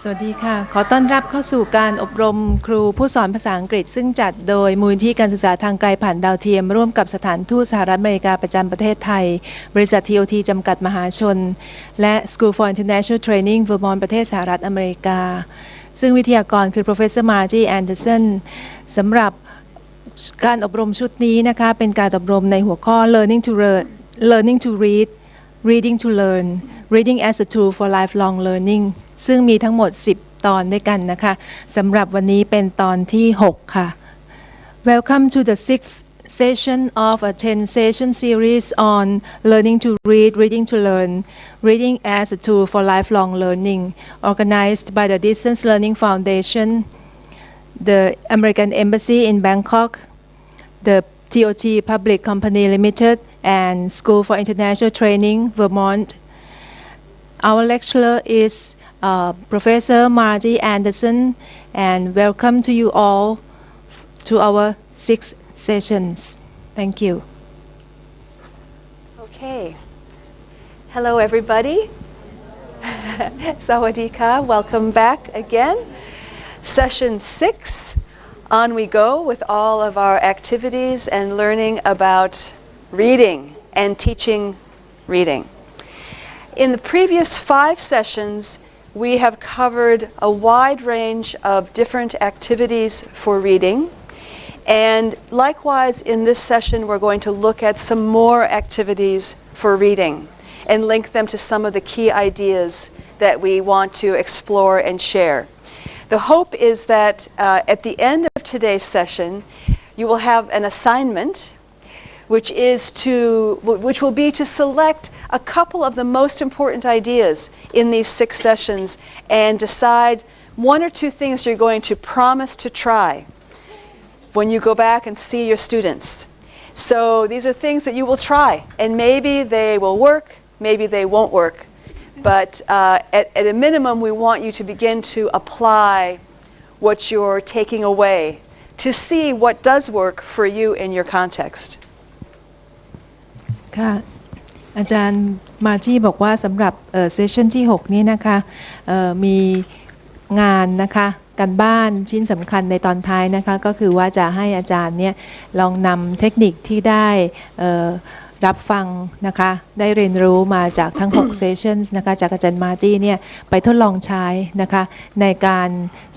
สวัสดีค่ะขอต้อนรับเข้าสู่การอบรมครูผู้สอนภาษาอังกฤษซึ่งจัดโดยมูลนิธิการศึกษาทางไกลผ่านดาวเทียมร่วมกับสถานทูตสหรัฐอเมริกาประจำประเทศไทยบริษัท TOT จำกัดมหาชนและ School for International Training Vermont ประเทศสหรัฐอเมริกาซึ่งวิทยากรคือ Professor Margie Anderson สำหรับการอบรมชุดนี้นะคะเป็นการอบรมในหัวข้อ Learning to Read Reading to Learn Reading as a Tool for Lifelong Learning ซึ่งมีทั้งหมด10 ตอนด้วยกันนะคะสำหรับวันนี้เป็นตอนที่6ค่ะ Welcome to the sixth session of a 10-session series on Learning to Read, Reading to Learn, Reading as a Tool for Lifelong Learning, organized by the Distance Learning Foundation, the American Embassy in Bangkok, the TOT Public Company Limited, and School for International Training, Vermont. Our lecturer is Professor Margie Anderson, and welcome to you all to our 6 sessions. Thank you. Okay. Hello, everybody. Sawadika. Welcome back again. Session 6. On we go with all of our activities and learning about reading and teaching reading. In the previous 5 sessions, we have covered a wide range of different activities for reading. And likewise, in this session, we're going to look at some more activities for reading and link them to some of the key ideas that we want to explore and share. The hope is that at the end of today's session, you will have an assignment which will be to select a couple of the most important ideas in these 6 sessions and decide 1 or 2 things you're going to promise to try when you go back and see your students. So these are things that you will try, and maybe they will work, maybe they won't work. But at a minimum, we want you to begin to apply what you're taking away to see what does work for you in your context. ค่ะอาจารย์มาจี้บอกว่าสำหรับเซสชันที่6นี้นะคะมีงานนะคะการบ้านชิ้นสำคัญในตอนท้ายนะคะก็คือว่าจะให้อาจารย์เนี่ยลองนำเทคนิคที่ได้รับฟังนะคะได้เรียนรู้มาจากทั้ง6 sessions นะคะจากอาจารย์มาร์ตี้เนี่ยไปทดลองใช้นะคะในการ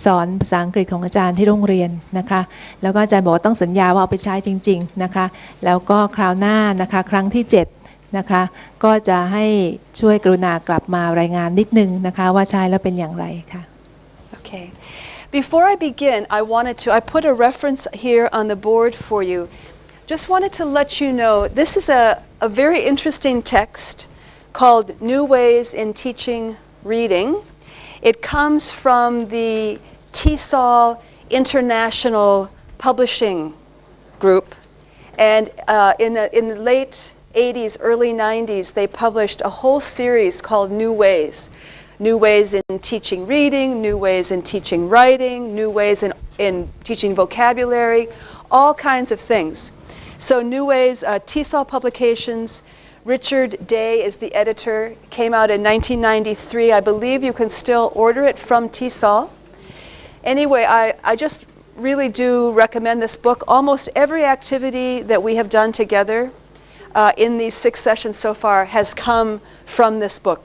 สอนภาษาอังกฤษของอาจารย์ที่โรงเรียนนะคะแล้วก็อาจารย์บอกว่าต้องสัญญาว่าเอาไปใช้จริงๆนะคะแล้วก็คราวหน้านะคะครั้งที่7นะคะก็จะให้ช่วยกรุณากลับมารายงานนิดนึงนะคะว่าใช้แล้วเป็นอย่างไรค่ะ Okay. Before I begin, I put a reference here on the board for you. Just wanted to let you know this is a very interesting text called New Ways in Teaching Reading. It comes from the TESOL International Publishing Group, and in the late 80s, early 90s, they published a whole series called New Ways. New ways in teaching reading, new ways in teaching writing, new ways in teaching vocabulary, all kinds of things. So New Ways, TESOL Publications, Richard Day is the editor, came out in 1993. I believe you can still order it from TESOL. Anyway, I just really do recommend this book. Almost every activity that we have done together in these 6 sessions so far has come from this book.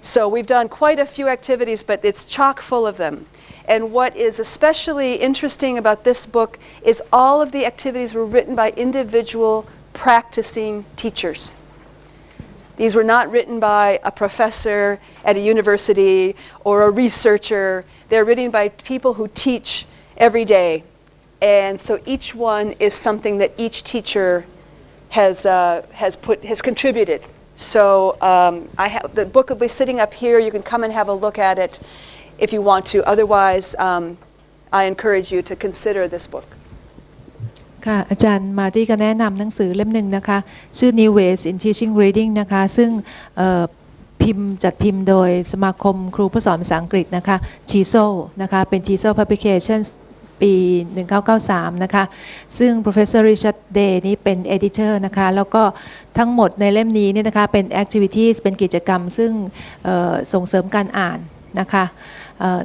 So we've done quite a few activities, but it's chock full of them. And what is especially interesting about this book is all of the activities were written by individual practicing teachers. These were not written by a professor at a university or a researcher. They're written by people who teach every day. And so each one is something that each teacher has contributed. So the book will be sitting up here. You can come and have a look at it if you want to. Otherwise, I encourage you to consider this book. ค่ะอาจารย์มาตี้ก็แนะนำหนังสือเล่มหนึ่งนะคะชื่อ New Ways in Teaching Reading นะคะซึ่งจัดพิมพ์โดยสมาคมครูผู้สอนภาษาอังกฤษนะคะ TESOL นะคะเป็น TESOL Publications ปี 1993 นะคะซึ่ง Professor Richard Day นี่เป็น Editor นะคะแล้วก็ทั้งหมดในเล่มนี้เนี่ยนะคะเป็น Activities เป็นกิจกรรมซึ่งส่งเสริมการอ่านนะคะ เอ่อ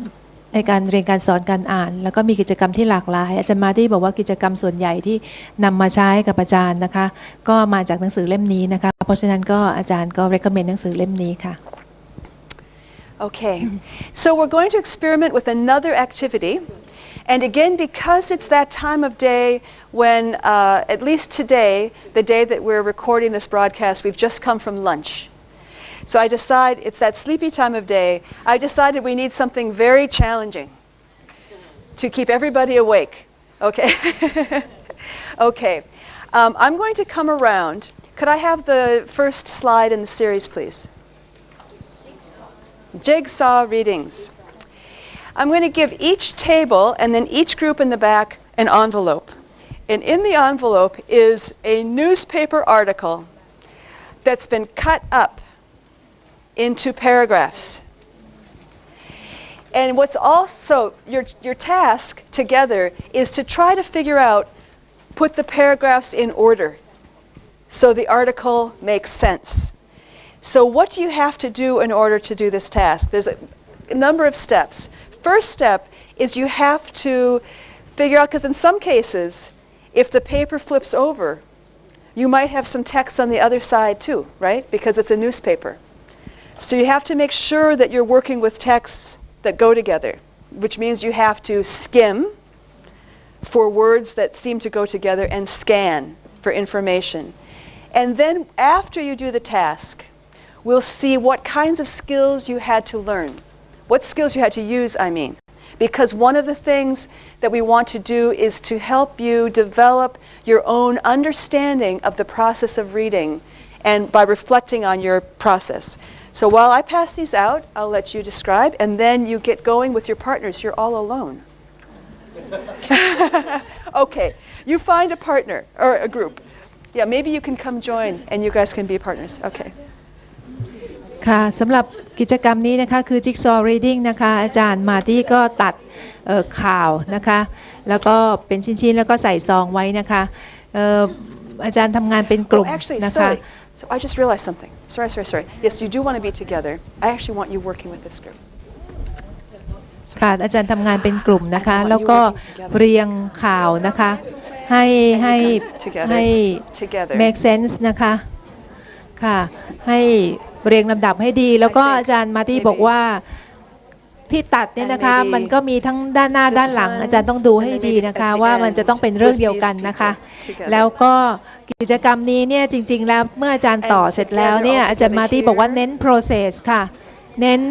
ในการเรียนการสอนการอ่านแล้วก็มีกิจกรรมที่หลากหลายอาจารย์มาร์ตี้บอกว่ากิจกรรมส่วนใหญ่ที่นำมาใช้กับอาจารย์นะคะก็มาจากหนังสือเล่มนี้นะคะเพราะฉะนั้นก็อาจารย์ก็ recommend หนังสือเล่มนี้ค่ะ Okay, so we're going to experiment with another activity. And again, because it's that time of day when, at least today, the day that we're recording this broadcast, we've just come from lunch. So I decide, it's that sleepy time of day, I decided we need something very challenging to keep everybody awake. Okay? Okay. I'm going to come around. Could I have the first slide in the series, please? Jigsaw readings. I'm going to give each table and then each group in the back an envelope. And in the envelope is a newspaper article that's been cut up into paragraphs. And what's also your task together is to try to figure out, put the paragraphs in order so the article makes sense. So what do you have to do in order to do this task? There's a number of steps. First step is you have to figure out, because in some cases, if the paper flips over, you might have some text on the other side too, right? Because it's a newspaper. So you have to make sure that you're working with texts that go together, which means you have to skim for words that seem to go together and scan for information. And then after you do the task, we'll see what kinds of skills you had to learn. What skills you had to use, I mean. Because one of the things that we want to do is to help you develop your own understanding of the process of reading and by reflecting on your process. So while I pass these out, I'll let you describe, and then you get going with your partners. You're all alone. Okay, you find a partner or a group. Yeah, maybe you can come join and you guys can be partners. Okay. ค่ะสำหรับกิจกรรมนี้นะคะคือ Jigsaw Reading นะคะอาจารย์มาร์ตี้ก็ตัดข่าวนะคะแล้วก็เป็นชิ้นๆแล้วก็ใส่ซองไว้นะคะอาจารย์ทำงานเป็นกลุ่ม actually, นะคะ sorry. So I just realized something. Sorry. Yes, you do want to be together. I actually want you working with this group. ค่ะอาจารย์ทำงานเป็นกลุ่มนะคะแล้วก็เรียงข่าวนะคะให้ make sense นะคะค่ะให้เรียงลำดับให้ดีแล้วก็อาจารย์มาร์ตี้บอกว่าที่ตัดเนี่ยนะคะมันก็มีทั้งด้านหน้าด้านหลังอาจารย์ต้องดูให้ดีนะคะว่ามันจะต้องเป็นเรื่องเดียวกันนะคะแล้วก็กิจกรรมนี้เนี่ยจริงๆแล้วเมื่ออาจารย์ต่อเสร็จแล้วเนี่ยอาจารย์มาร์ตี้บอกว่าเน้น process ค่ะเน้น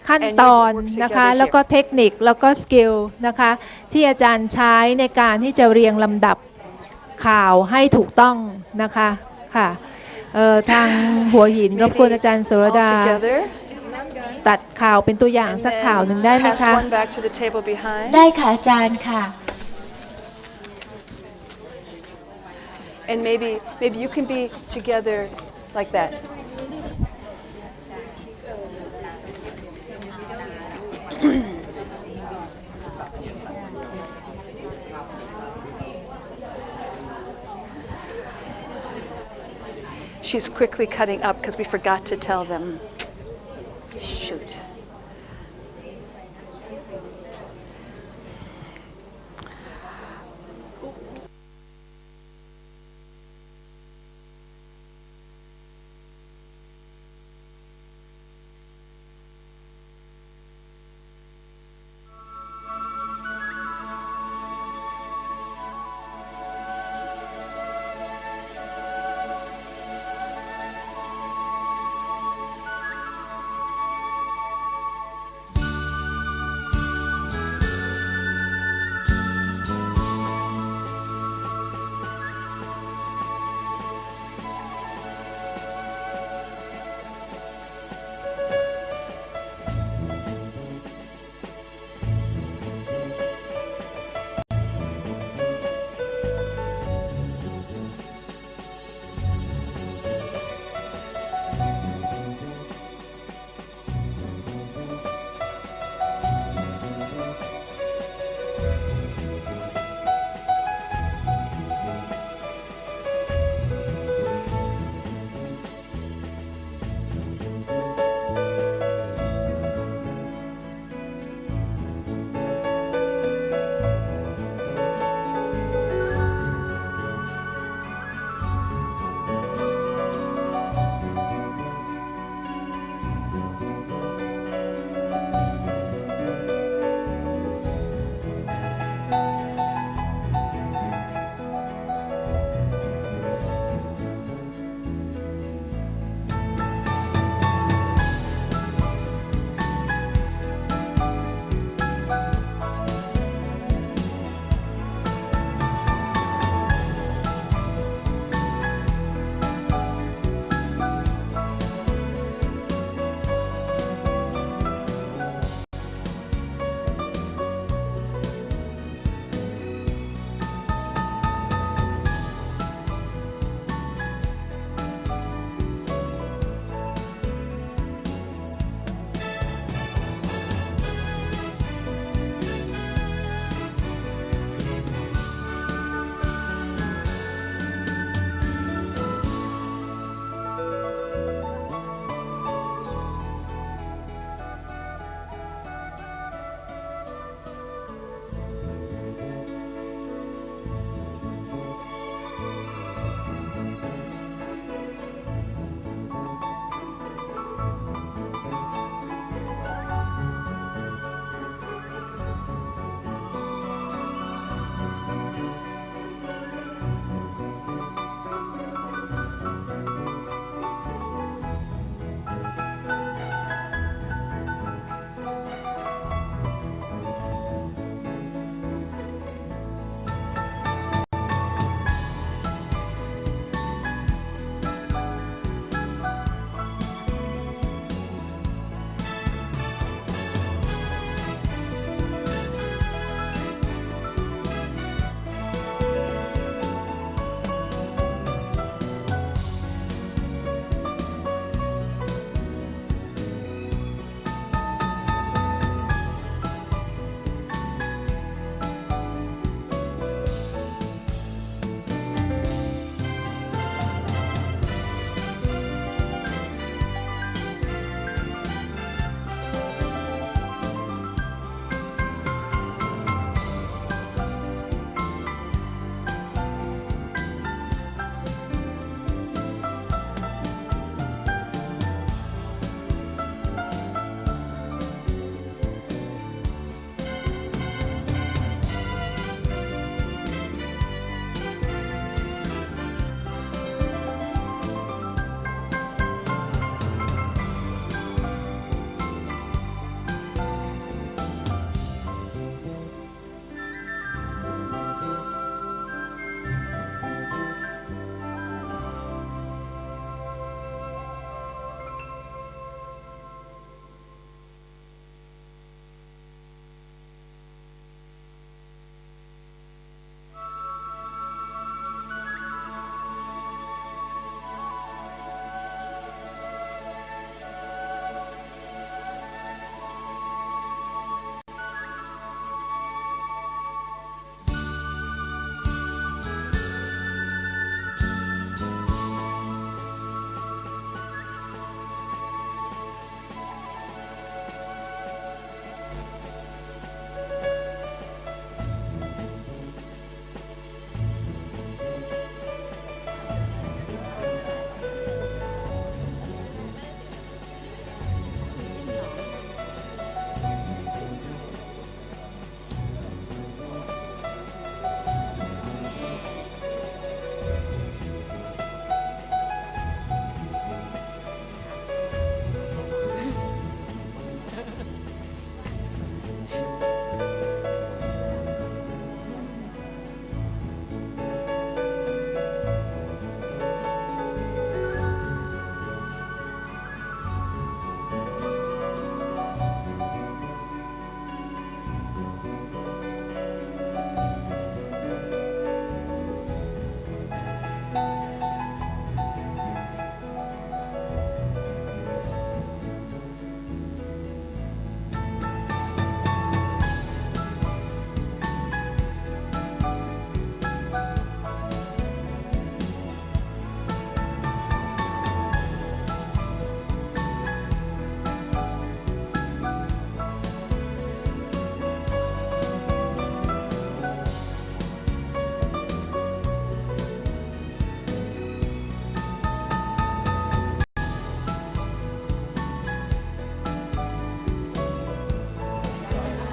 ขั้นตอนนะคะแล้วก็เทคนิคแล้วก็สกิลนะคะที่อาจารย์ใช้ในการที่จะเรียงลำดับข่าวให้ถูกต้องนะคะค่ะทางหัวหินรบกวนอาจารย์โสรดาตัดข่าวเป็นตัวอย่างสักข่าวหนึ่งได้ไหมคะได้ค่ะอาจารย์ค่ะ And maybe you can be together like that. She's quickly cutting up because we forgot to tell them. Shoot.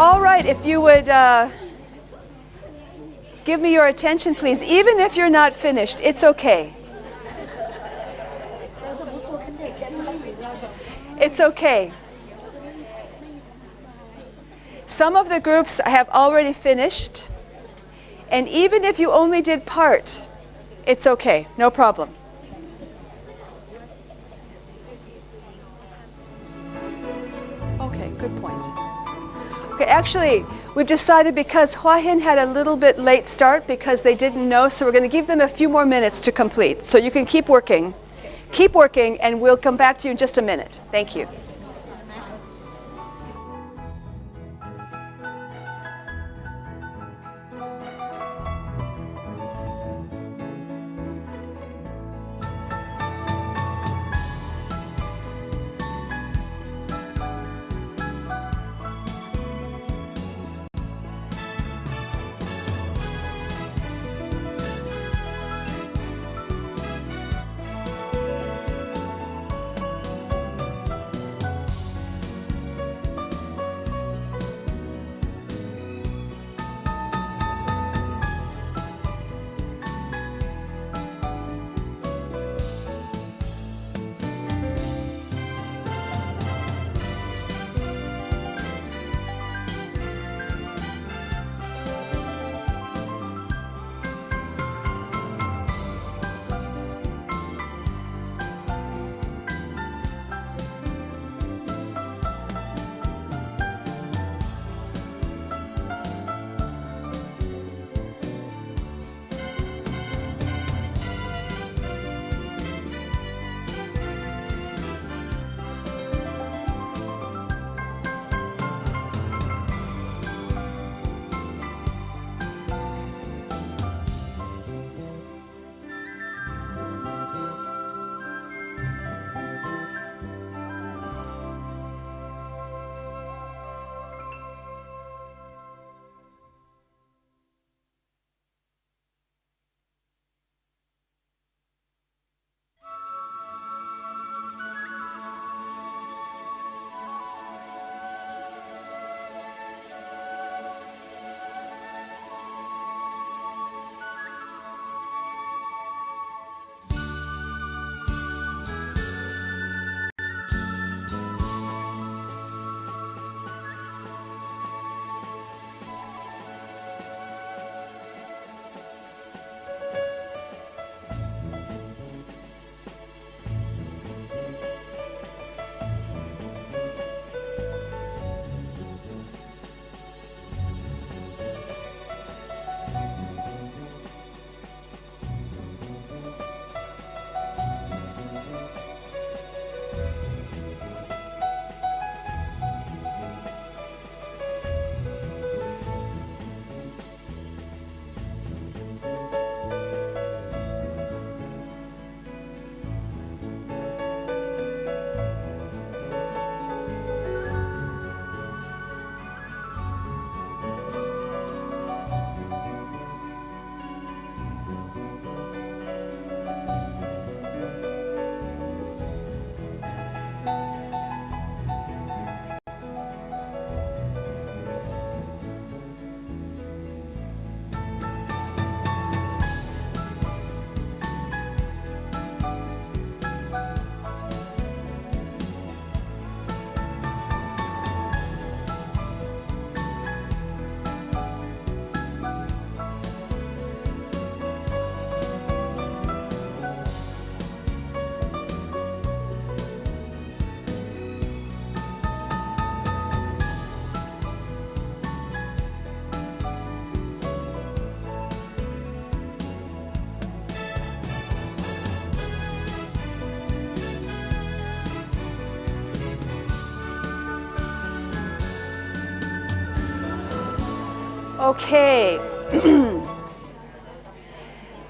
All right, if you would give me your attention, please. Even if you're not finished, it's okay. It's okay. Some of the groups have already finished, and even if you only did part, it's okay, no problem. Okay, good point. Okay, actually, we've decided because Hua Hin had a little bit late start because they didn't know, so we're going to give them a few more minutes to complete. So you can keep working. Keep working, and we'll come back to you in just a minute. Thank you. Okay.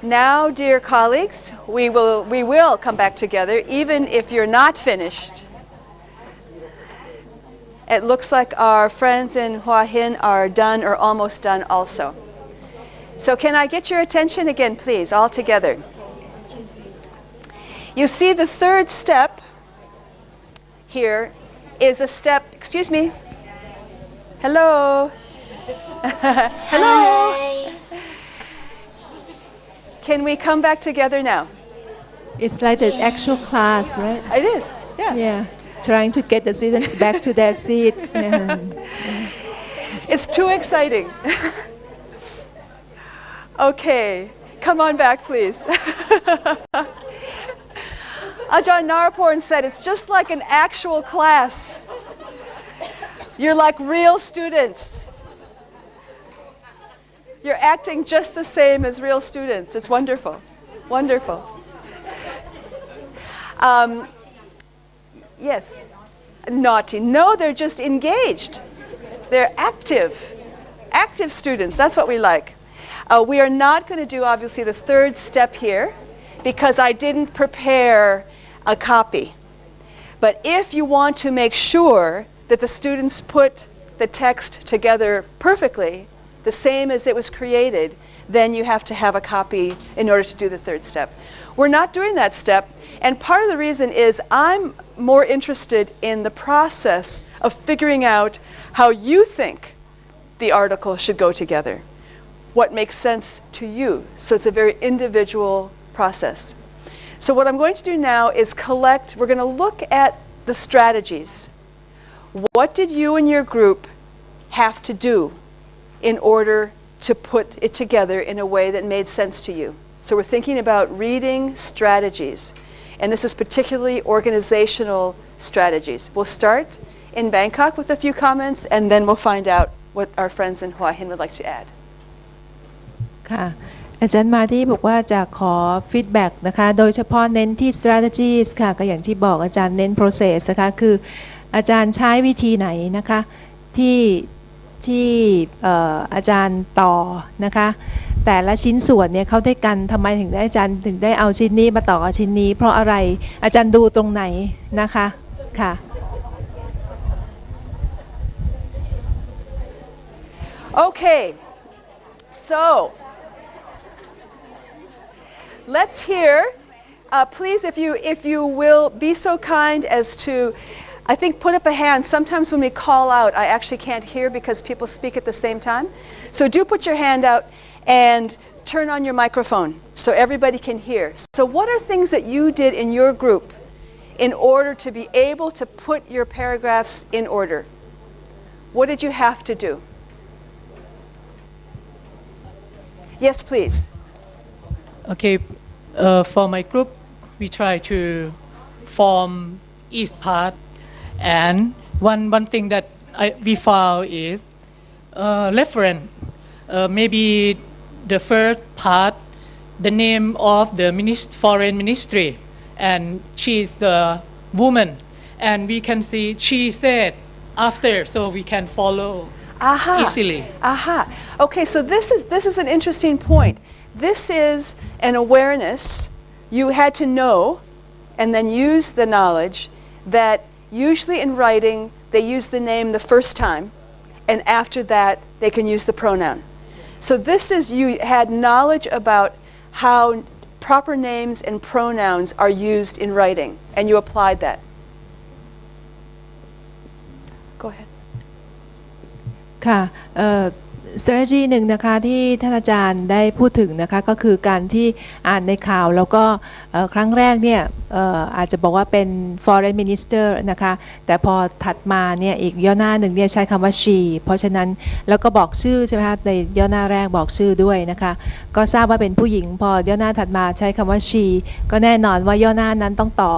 Now, dear colleagues, we will come back together, even if you're not finished. It looks like our friends in Hua Hin are done or almost done also. So can I get your attention again, please, all together? You see the third step here is a step, excuse me, Hello. Hello. Hi. Can we come back together now? It's like the actual class, right? It is. Yeah. Yeah, trying to get the students back to their seats. Yeah. It's too exciting. Okay. Come on back, please. Ajahn Naraporn said it's just like an actual class. You're like real students. You're acting just the same as real students. It's wonderful. Wonderful. Yes. Naughty. No, they're just engaged. They're active. Active students. That's what we like. We are not going to do, obviously, the third step here because I didn't prepare a copy. But if you want to make sure that the students put the text together perfectly, the same as it was created, then you have to have a copy in order to do the third step. We're not doing that step, and part of the reason is I'm more interested in the process of figuring out how you think the article should go together, what makes sense to you. So it's a very individual process. So what I'm going to do now is we're going to look at the strategies. What did you and your group have to do in order to put it together in a way that made sense to you? So we're thinking about reading strategies, and this is particularly organizational strategies. We'll start in Bangkok with a few comments, and then we'll find out what our friends in Hua Hin would like to add. ค่ะอาจารย์มาที่บอกว่าจะขอฟีดแบ็กนะคะโดยเฉพาะเน้นที่ strategies ค่ะก็อย่างที่บอกอาจารย์เน้น process นะคะคืออาจารย์ใช้วิธีไหนนะคะที่อาจารย์ต่อนะคะแต่ละชิ้นส่วนเนี่ยเข้าด้วยกันทำไมถึงได้อาจารย์ถึงได้เอาชิ้นนี้มาต่อกับชิ้นนี้เพราะอะไรอาจารย์ดูตรงไหนนะคะค่ะ Okay, so let's hear. Please, if you will be so kind as to, I think, put up a hand. Sometimes when we call out, I actually can't hear because people speak at the same time. So do put your hand out and turn on your microphone so everybody can hear. So what are things that you did in your group in order to be able to put your paragraphs in order? What did you have to do? Yes, please. Okay, for my group, we try to form each part, and one thing that we found is reference. Maybe the first part, the name of the foreign ministry, and she's the woman, and we can see she said after, so we can follow easily. Okay, so this is an interesting point. This is an awareness. You had to know and then use the knowledge that usually in writing they use the name the first time, and after that they can use the pronoun. So this is, you had knowledge about how proper names and pronouns are used in writing, and you applied that. Go ahead. ค่ะstrategy หนึ่งนะคะที่ท่านอาจารย์ได้พูดถึงนะคะก็คือการที่อ่านในข่าวแล้วก็ครั้งแรกเนี่ยอาจจะบอกว่าเป็น foreign minister นะคะแต่พอถัดมาเนี่ยอีกย่อหน้าหนึ่งเนี่ยใช้คำว่า she เพราะฉะนั้นแล้วก็บอกชื่อใช่ไหมคะในย่อหน้าแรกบอกชื่อด้วยนะคะก็ทราบว่าเป็นผู้หญิงพอย่อหน้าถัดมาใช้คำว่า she ก็แน่นอนว่าย่อหน้านั้นต้องต่อ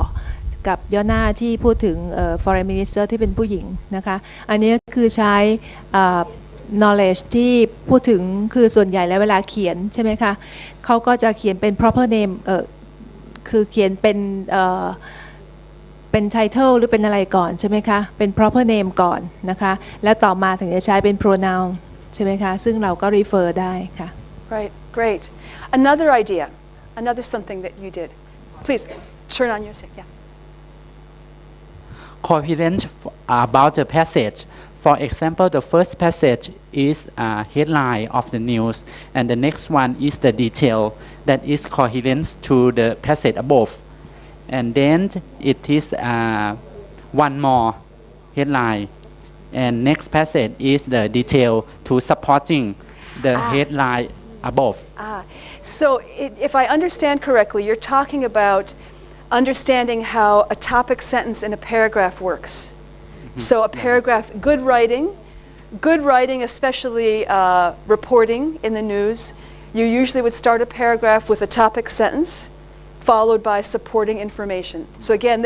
กับย่อหน้าที่พูดถึงforeign minister ที่เป็นผู้หญิงนะคะอันนี้คือใช้knowledge ที่พูดถึงคือส่วนใหญ่แล้วเวลาเขียนใช่ไหมคะเขาก็จะเขียนเป็น proper name คือเขียนเป็น title หรือเป็นอะไรก่อนใช่ไหมคะเป็น proper name ก่อนนะคะแล้วต่อมาถึงจะใช้เป็น pronoun ใช่ไหมคะซึ่งเราก็ refer ได้ค่ะ Right, great. Another idea, another something that you did. Please turn on your yeah. Coherence about the passage. For example, the first passage is a headline of the news, and the next one is the detail that is coherent to the passage above. And then it is one more headline, and next passage is the detail to supporting the Ah. headline above. So if I understand correctly, you're talking about understanding how a topic sentence in a paragraph works. So a paragraph, good writing, especially reporting in the news, you usually would start a paragraph with a topic sentence followed by supporting information. So again,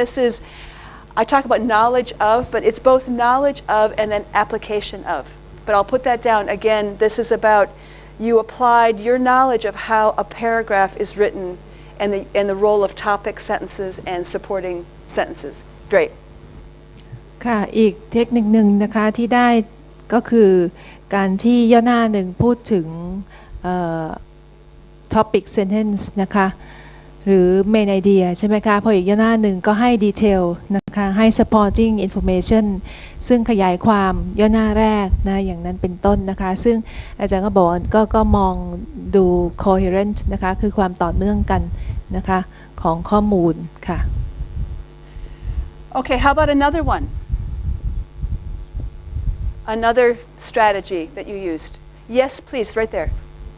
I talk about knowledge of, but it's both knowledge of and then application of. But I'll put that down. Again, this is about you applied your knowledge of how a paragraph is written and the role of topic sentences and supporting sentences. Great. ค่ะอีกเทคนิคหนึ่งนะคะที่ได้ก็คือการที่ย่อหน้าหนึ่งพูดถึงtopic sentence นะคะหรือ main idea ใช่ไหมคะพออีกย่อหน้าหนึ่งก็ให้ detail นะคะให้ supporting information ซึ่งขยายความย่อหน้าแรกนะอย่างนั้นเป็นต้นนะคะซึ่งอาจารย์ก็บอกก็มองดู coherent นะคะคือความต่อเนื่องกันนะคะของข้อมูลค่ะ Okay, how about another one? Another strategy that you used. Yes, please, right there.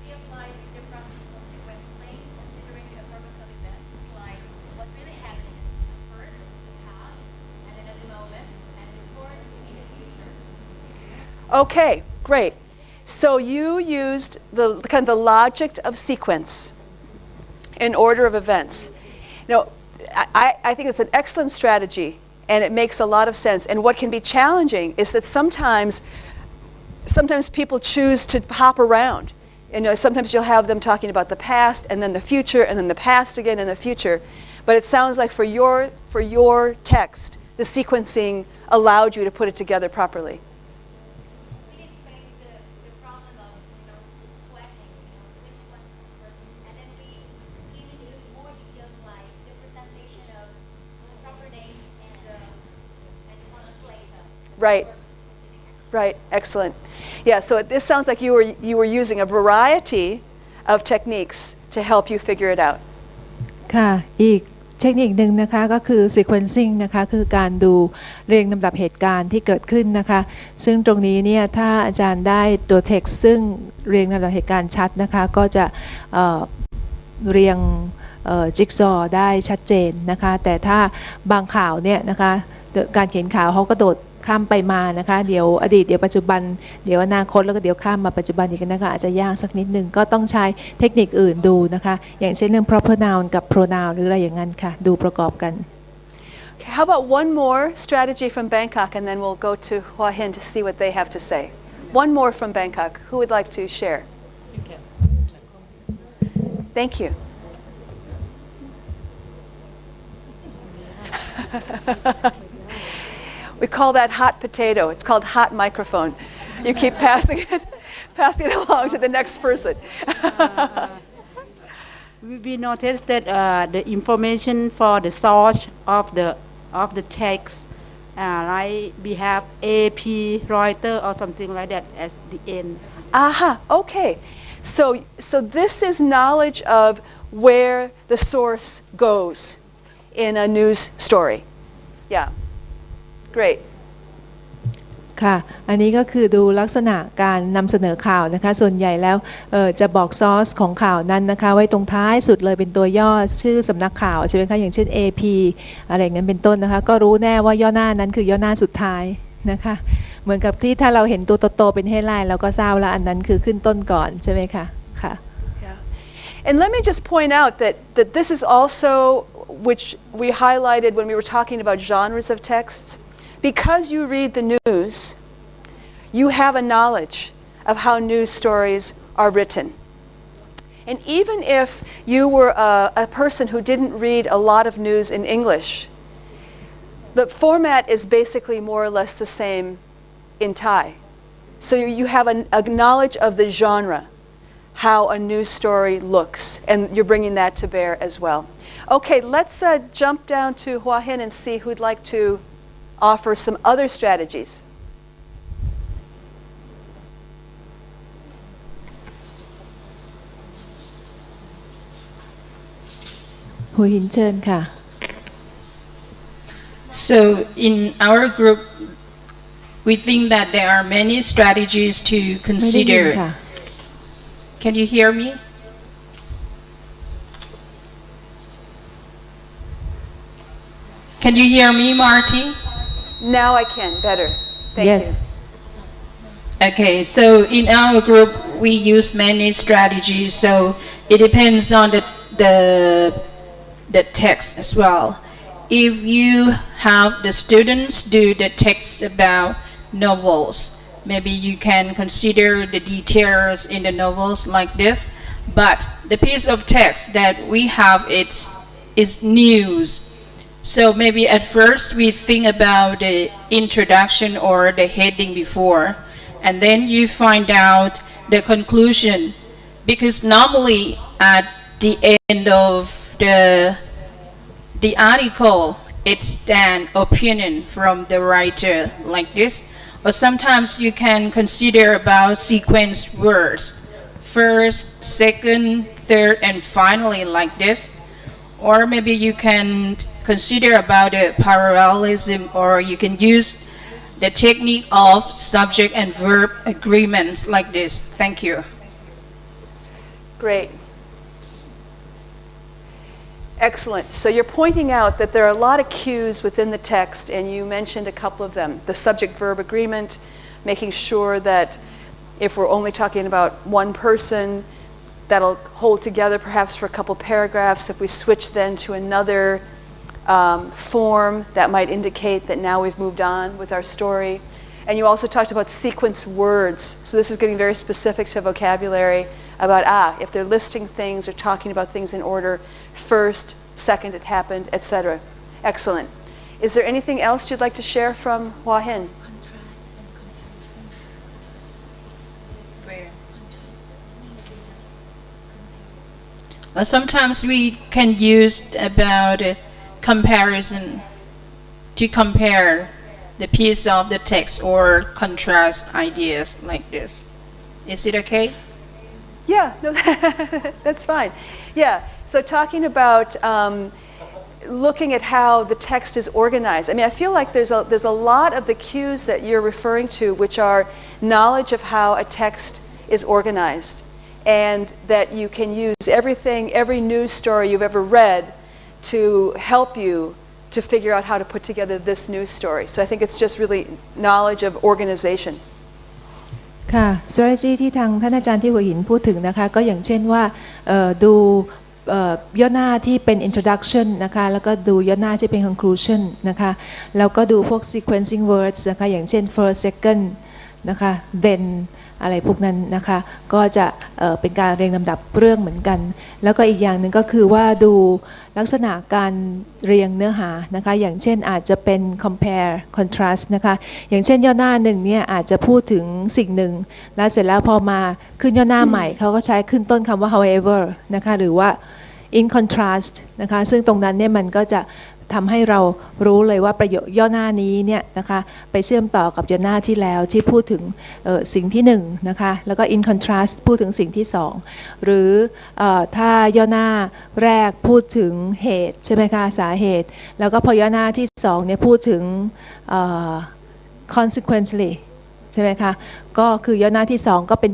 We apply the process consequently, considering the historical event, like what really happened in the first, the past, and then at the moment, and of course in the future. Okay, great. So you used the kind of the logic of sequence in order of events. Now, I think it's an excellent strategy, and it makes a lot of sense. And what can be challenging is that sometimes people choose to hop around. You know, sometimes you'll have them talking about the past, and then the future, and then the past again, and the future. But it sounds like for your text, the sequencing allowed you to put it together properly. We did face the problem of, sweating, which one is working, and then we give into more details like the presentation of proper names and one of later. Right. Right. Excellent. Yeah. So this sounds like you were using a variety of techniques to help you figure it out. ค่ะอีกเทคนิคหนึ่งนะคะก็คือ sequencing นะคะคือการดูเรียงลำดับเหตุการณ์ที่เกิดขึ้นนะคะซึ่งตรงนี้เนี่ยถ้าอาจารย์ได้ตัว text ซึ่งเรียงลำดับเหตุการณ์ชัดนะคะก็จะเรียงจิ๊กซอว์ได้ชัดเจนนะคะแต่ถ้าบางข่าวเนี่ยนะคะการเขียนข่าวเขาก็โดดข้ามไปมานะคะเดี๋ยวอดีตเดี๋ยวปัจจุบันเดี๋ยวอนาคตแล้วก็เดี๋ยวข้ามมาปัจจุบันอีกนะคะอาจจะยากสักนิดนึงก็ต้องใช้เทคนิคอื่นดูนะคะอย่างเช่นเรื่อง proper noun กับ pronoun หรืออะไรอย่างนั้นค่ะดูประกอบกัน Okay, how about one more strategy from Bangkok, and then we'll go to Hua Hin to see what they have to say. One more from Bangkok. Who would like to share? Thank you. We call that hot potato. It's called hot microphone. You keep passing it along to the next person. We noticed that the information for the source of the text, like we have AP, Reuters, or something like that as the end. Aha. Okay. So this is knowledge of where the source goes in a news story. Yeah. Great. ค่ะอันนี้ก็คือดูลักษณะการนำเสนอข่าวนะคะส่วนใหญ่แล้วจะบอกซอสของข่าวนั้นนะคะไว้ตรงท้ายสุดเลยเป็นตัวย่อชื่อสำนักข่าวใช่ไหมคะอย่างเช่น AP อะไรอย่างนั้นเป็นต้นนะคะก็รู้แน่ว่าย่อหน้านั้นคือย่อหน้าสุดท้ายนะคะเหมือนกับที่ถ้าเราเห็นตัวโตๆเป็นเฮดไลน์เราก็ทราบแล้วอันนั้นคือขึ้นต้นก่อนใช่ไหมคะค่ะ Yeah. And let me just point out that this is also which we highlighted when we were talking about genres of texts. Because you read the news, you have a knowledge of how news stories are written. And even if you were a person who didn't read a lot of news in English, the format is basically more or less the same in Thai. So you have a knowledge of the genre, how a news story looks, and you're bringing that to bear as well. Okay, let's jump down to Hua Hin and see who'd like to offer some other strategies. หัวหินเชิญค่ะ So in our group, we think that there are many strategies to ไม่ได้ยิน consider. ค่ะ Can you hear me? Can you hear me, Marty? Now I can, better. Thank yes you. Okay, so in our group we use many strategies, so it depends on the text as well. If you have the students do the text about novels, maybe you can consider the details in the novels like this, but the piece of text that we have is news. So maybe at first we think about the introduction or the heading before, and then you find out the conclusion, because normally at the end of the article it's an opinion from the writer like this, or sometimes you can consider about sequence words, first, second, third, and finally like this, or maybe you can consider about the parallelism, or you can use the technique of subject and verb agreements like this. Thank you. Great. Excellent. So you're pointing out that there are a lot of cues within the text, and you mentioned a couple of them. The subject-verb agreement, making sure that if we're only talking about one person, that'll hold together perhaps for a couple paragraphs. If we switch then to another form, that might indicate that now we've moved on with our story. And you also talked about sequence words. So this is getting very specific to vocabulary about, if they're listing things or talking about things in order, first, second it happened, etc. Excellent. Is there anything else you'd like to share from Hua Hin? Well, sometimes we can use about comparison to compare the piece of the text or contrast ideas like this. Is it okay? Yeah, no, that's fine. Yeah, so talking about looking at how the text is organized. I mean, I feel like there's a lot of the cues that you're referring to, which are knowledge of how a text is organized, and that you can use everything, every news story you've ever read to help you to figure out how to put together this news story. So I think it's just really knowledge of organization. ค่ะ strategy ที่ทางท่านอาจารย์ที่หัวหินพูดถึงนะคะก็อย่างเช่นว่าดูย่อหน้าที่เป็น introduction นะคะแล้วก็ดูย่อหน้าที่เป็น conclusion นะคะแล้วก็ดูพวก sequencing words นะคะอย่างเช่น first second นะคะ then อะไรพวกนั้นนะคะก็จะเป็นการเรียงลำดับเรื่องเหมือนกันแล้วก็อีกอย่างหนึ่งก็คือว่าดูลักษณะการเรียงเนื้อหานะคะอย่างเช่นอาจจะเป็น compare contrast นะคะอย่างเช่นย่อหน้าหนึ่งเนี่ยอาจจะพูดถึงสิ่งหนึ่งแล้วเสร็จแล้วพอมาขึ้นย่อหน้าใหม่เขาก็ใช้ขึ้นต้นคำว่า however นะคะหรือว่า in contrast นะคะซึ่งตรงนั้นเนี่ยมันก็จะทำให้เรารู้เลยว่าประโยคย่อหน้านี้เนี่ยนะคะไปเชื่อมต่อกับย่อหน้าที่แล้วที่พูดถึงสิ่งที่หนึ่งนะคะแล้วก็ in contrast พูดถึงสิ่งที่สองหรือถ้าย่อหน้าแรกพูดถึงเหตุใช่ไหมคะสาเหตุแล้วก็พอย่อหน้าที่สองเนี่ยพูดถึงconsequently ใช่ไหมคะก็คือย่อหน้าที่สองก็เป็น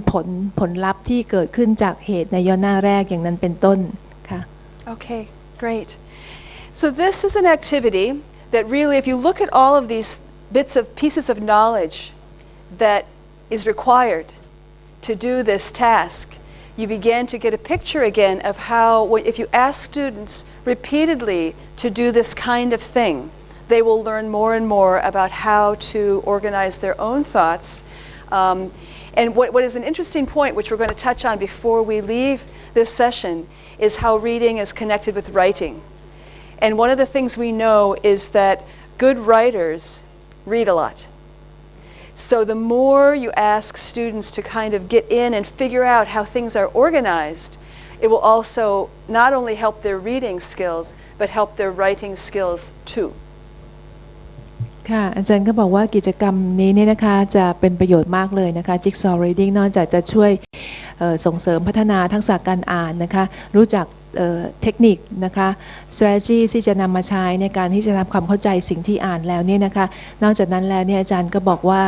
ผลลัพธ์ที่เกิดขึ้นจากเหตุในย่อหน้าแรกอย่างนั้นเป็นต้นค่ะ Okay, great. So this is an activity that really, if you look at all of these pieces of knowledge that is required to do this task, you begin to get a picture again of how, if you ask students repeatedly to do this kind of thing, they will learn more and more about how to organize their own thoughts. And what is an interesting point, which we're going to touch on before we leave this session, is how reading is connected with writing. And one of the things we know is that good writers read a lot. So the more you ask students to kind of get in and figure out how things are organized, it will also not only help their reading skills, but help their writing skills too. ค่ะอาจารย์ก็บอกว่ากิจกรรมนี้เนี่ยนะคะจะเป็นประโยชน์มากเลยนะคะ Jigsaw Reading นอกจากจะช่วย ส่งเสริมพัฒนาทักษะการอ่านนะคะรู้จักเทคนิคนะคะ strategy ที่จะนำมาใช้ในการที่จะทำความเข้าใจสิ่งที่อ่านแล้วเนี่ยนะคะนอกจากนั้นแล้วเนี่ยอาจารย์ก็บอกว่า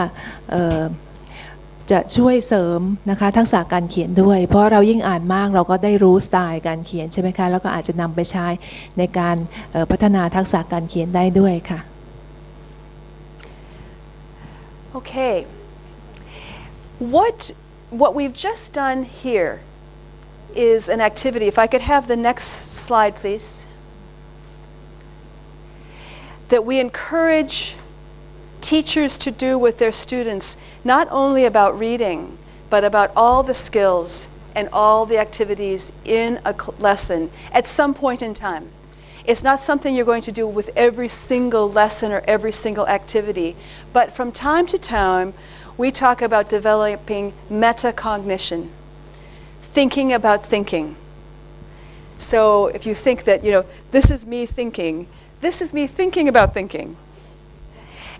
จะช่วยเสริมนะคะทักษะการเขียนด้วยเพราะเรายิ่งอ่านมากเราก็ได้รู้สไตล์การเขียนใช่ไหมคะแล้วก็อาจจะนำไปใช้ในการพัฒนาทักษะการเขียนได้ด้วยค่ะ Okay. What we've just done here is an activity. If I could have the next slide, please. That we encourage teachers to do with their students, not only about reading, but about all the skills and all the activities in a lesson at some point in time. It's not something you're going to do with every single lesson or every single activity, but from time to time, we talk about developing metacognition, thinking about thinking. So if you think that, this is me thinking about thinking.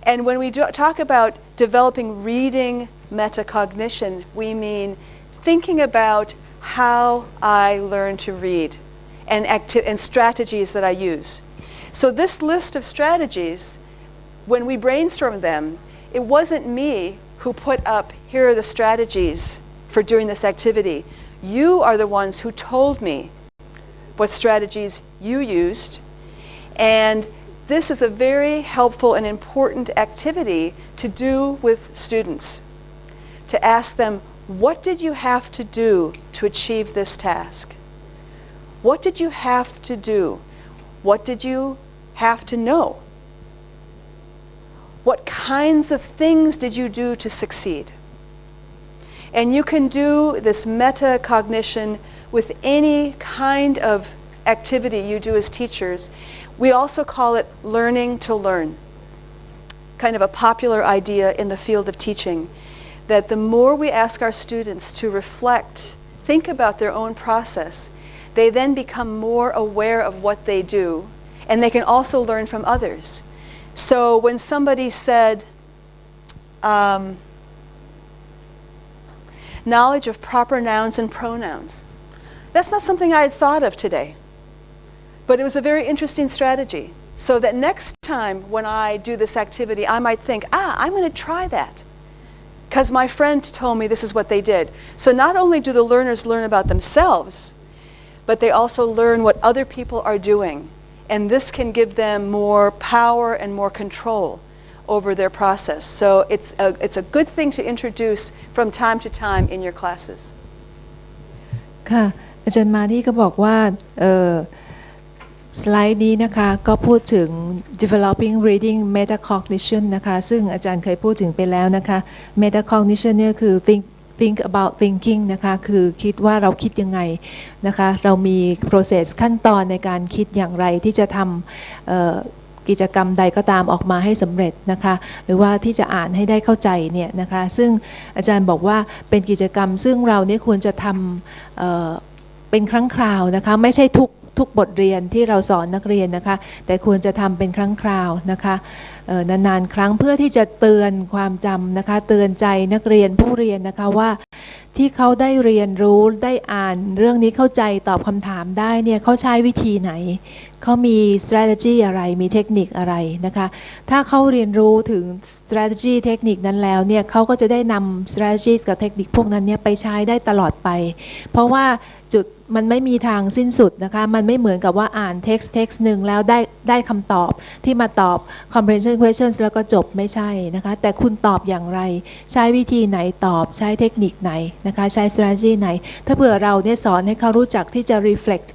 And when we talk about developing reading metacognition, we mean thinking about how I learn to read and strategies that I use. So this list of strategies, when we brainstormed them, it wasn't me who put up, here are the strategies for doing this activity. You are the ones who told me what strategies you used, and this is a very helpful and important activity to do with students, to ask them, what did you have to do to achieve this task? What did you have to do? What did you have to know? What kinds of things did you do to succeed? And you can do this metacognition with any kind of activity you do as teachers. We also call it learning to learn, kind of a popular idea in the field of teaching, that the more we ask our students to reflect, think about their own process, they then become more aware of what they do, and they can also learn from others. So when somebody said, knowledge of proper nouns and pronouns, that's not something I had thought of today. But it was a very interesting strategy. So that next time when I do this activity, I might think, I'm going to try that. Because my friend told me this is what they did. So not only do the learners learn about themselves, but they also learn what other people are doing. And this can give them more power and more control over their process. So it's a good thing to introduce from time to time in your classes. ค่ะอาจารย์มานี่ก็บอกว่าสไลด์นี้นะคะก็พูดถึง developing reading metacognition นะคะซึ่งอาจารย์เคยพูดถึงไปแล้วนะคะ metacognition เนี่ยคือ think about thinking นะคะคือคิดว่าเราคิดยังไงนะคะเรามี process ขั้นตอนในการคิดอย่างไรที่จะทำกิจกรรมใดก็ตามออกมาให้สำเร็จนะคะหรือว่าที่จะอ่านให้ได้เข้าใจเนี่ยนะคะซึ่งอาจารย์บอกว่าเป็นกิจกรรมซึ่งเราเนี่ยควรจะทำเป็นครั้งคราวนะคะไม่ใช่ทุกบทเรียนที่เราสอนนักเรียนนะคะแต่ควรจะทำเป็นครั้งคราวนะคะนานๆครั้งเพื่อที่จะเตือนความจำนะคะเตือนใจนักเรียนผู้เรียนนะคะว่าที่เขาได้เรียนรู้ได้อ่านเรื่องนี้เข้าใจตอบคำถามได้เนี่ยเขาใช้วิธีไหนเขามี strategy อะไรมีเทคนิคอะไรนะคะถ้าเขาเรียนรู้ถึง strategy เทคนิคนั้นแล้วเนี่ยเขาก็จะได้นำ strategy กับเทคนิคพวกนั้นเนี่ยไปใช้ได้ตลอดไปเพราะว่าจุดมันไม่มีทางสิ้นสุดนะคะมันไม่เหมือนกับว่าอ่าน text หนึ่งแล้วได้คำตอบที่มาตอบ comprehension questions แล้วก็จบไม่ใช่นะคะแต่คุณตอบอย่างไรใช้วิธีไหนตอบใช้เทคนิคไหนนะคะใช้ strategy ไหนถ้าเผื่อเราเนี่ยสอนให้เขารู้จักที่จะ reflect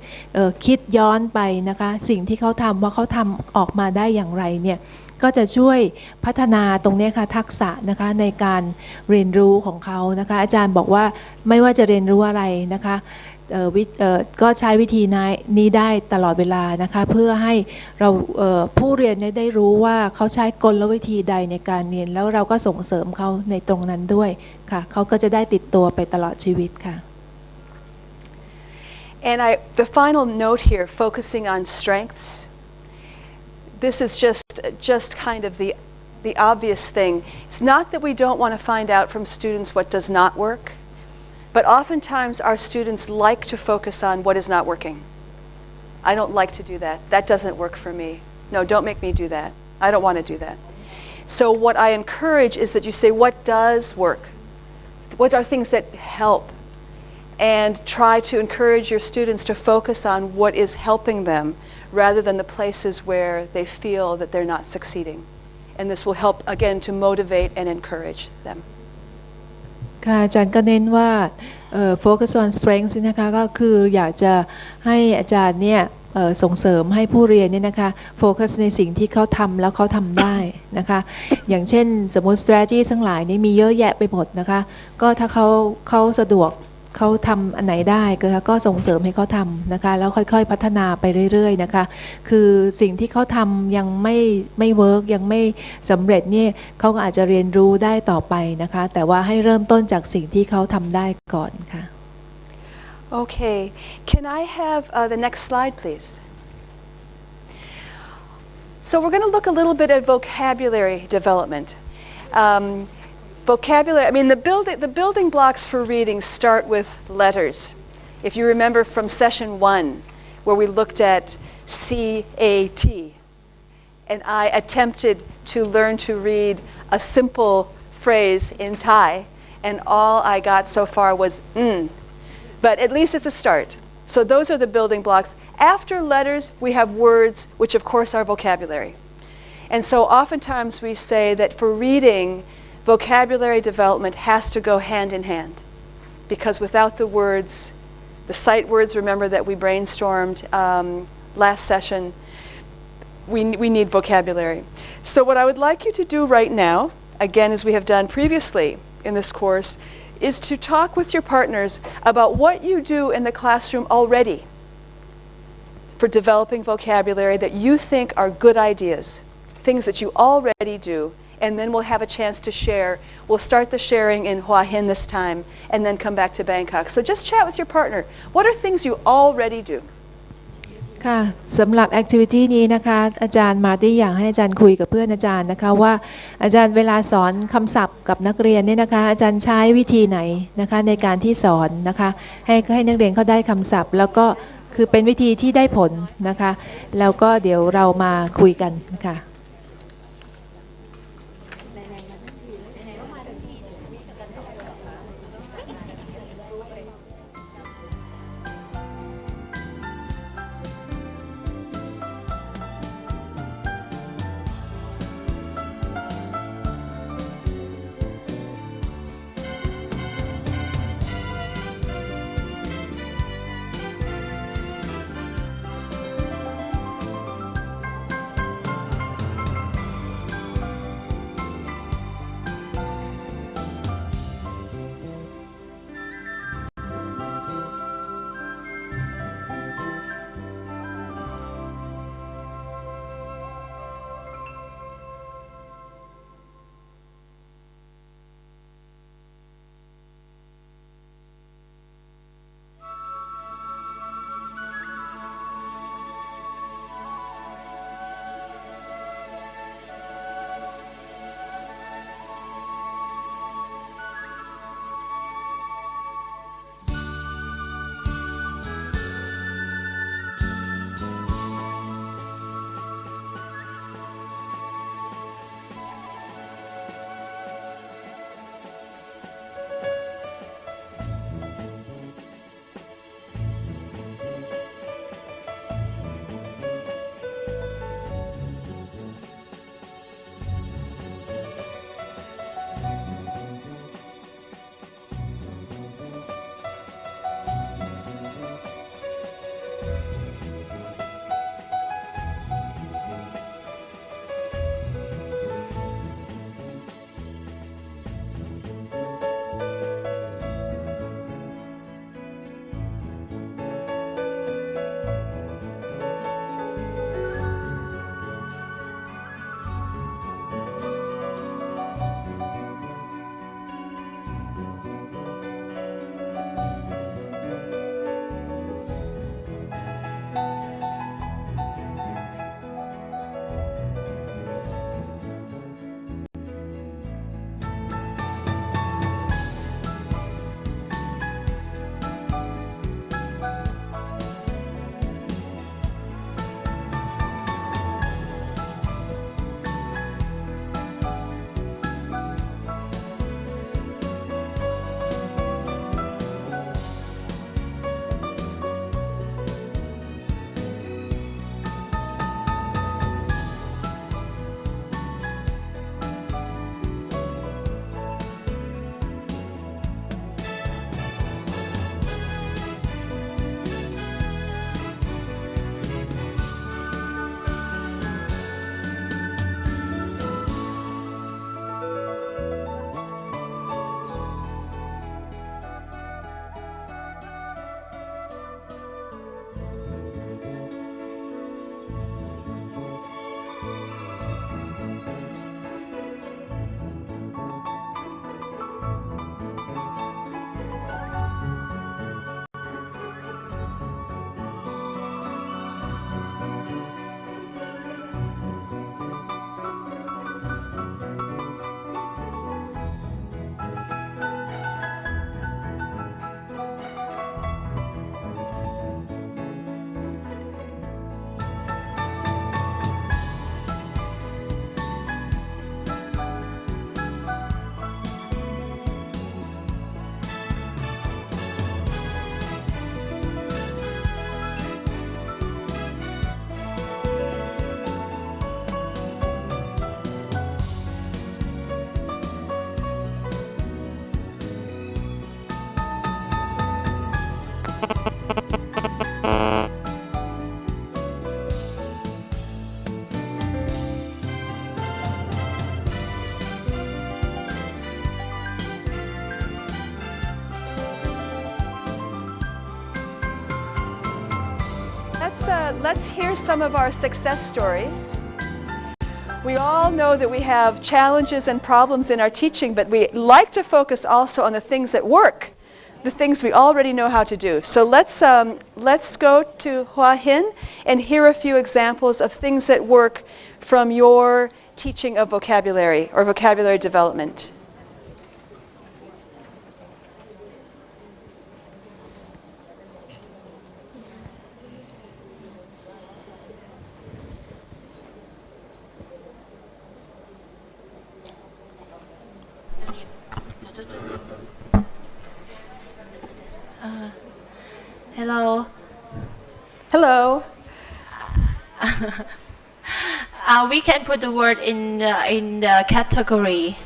คิดย้อนไปนะคะสิ่งที่เขาทำว่าเขาทำออกมาได้อย่างไรเนี่ยก็จะช่วยพัฒนาตรงนี้ค่ะทักษะนะคะในการเรียนรู้ของเขานะคะอาจารย์บอกว่าไม่ว่าจะเรียนรู้อะไรนะคะก็ใช้วิธีนี้ได้ตลอดเวลานะคะเพื่อให้เราผู้เรียนได้รู้ว่าเขาใช้กลวิธีใดในการเรียนแล้วเราก็ส่งเสริมเขาในตรงนั้นด้วยค่ะเขาก็จะได้ติดตัวไปตลอดชีวิตค่ะ And the final note here, focusing on strengths. This is just kind of the obvious thing. It's not that we don't want to find out from students what does not work. But oftentimes our students like to focus on what is not working. I don't like to do that. That doesn't work for me. No, don't make me do that. I don't want to do that. So what I encourage is that you say, what does work? What are things that help? And try to encourage your students to focus on what is helping them rather than the places where they feel that they're not succeeding. And this will help, again, to motivate and encourage them. ค่ะอาจารย์ก็เน้นว่าfocus on strengths นะคะก็คืออยากจะให้อาจารย์เนี่ยส่งเสริมให้ผู้เรียนเนี่ยนะคะโฟกัสในสิ่งที่เขาทำแล้วเขาทำได้นะคะอย่างเช่นสมมติ strategy ทั้งหลายนี่มีเยอะแยะไปหมดนะคะก็ถ้าเขาสะดวกเขาทำอันไหนได้ก็ส่งเสริมให้เขาทำนะคะแล้วค่อยๆพัฒนาไปเรื่อยๆนะคะคือสิ่งที่เขาทำยังไม่เวิร์กยังไม่สำเร็จเนี่ยเขาก็อาจจะเรียนรู้ได้ต่อไปนะคะแต่ว่าให้เริ่มต้นจากสิ่งที่เขาทำได้ก่อนค่ะ Okay, can I have the next slide, please? So we're going to look a little bit at vocabulary development. Vocabulary, I mean, the building blocks for reading start with letters. If you remember from session 1, where we looked at CAT, and I attempted to learn to read a simple phrase in Thai, and all I got so far was But at least it's a start. So those are the building blocks. After letters, we have words, which of course are vocabulary. And so oftentimes we say that for reading, vocabulary development has to go hand in hand. Because without the words, the sight words, remember that we brainstormed last session, we need vocabulary. So what I would like you to do right now, again as we have done previously in this course, is to talk with your partners about what you do in the classroom already for developing vocabulary that you think are good ideas, things that you already do, and then we'll have a chance to share. We'll start the sharing in Hua Hin this time and then come back to Bangkok. So just chat with your partner. What are things you already do? ค่ะสำหรับ activity นี้นะคะอาจารย์มาร์ตี้อยากให้อาจารย์คุยกับเพื่อนอาจารย์นะคะว่าอาจารย์เวลาสอนคำศัพท์กับนักเรียนเนี่ยนะคะอาจารย์ใช้วิธีไหนนะคะในการที่สอนนะคะให้นักเรียนเขาได้คำศัพท์แล้วก็คือเป็นวิธีที่ได้ผลนะคะแล้วก็เดี๋ยวเรามาคุยกันค่ะ Let's hear some of our success stories. We all know that we have challenges and problems in our teaching, but we like to focus also on the things that work, the things we already know how to do. So let's go to Hua Hin and hear a few examples of things that work from your teaching of vocabulary or vocabulary development. Hello. Hello. We can put the word in the category,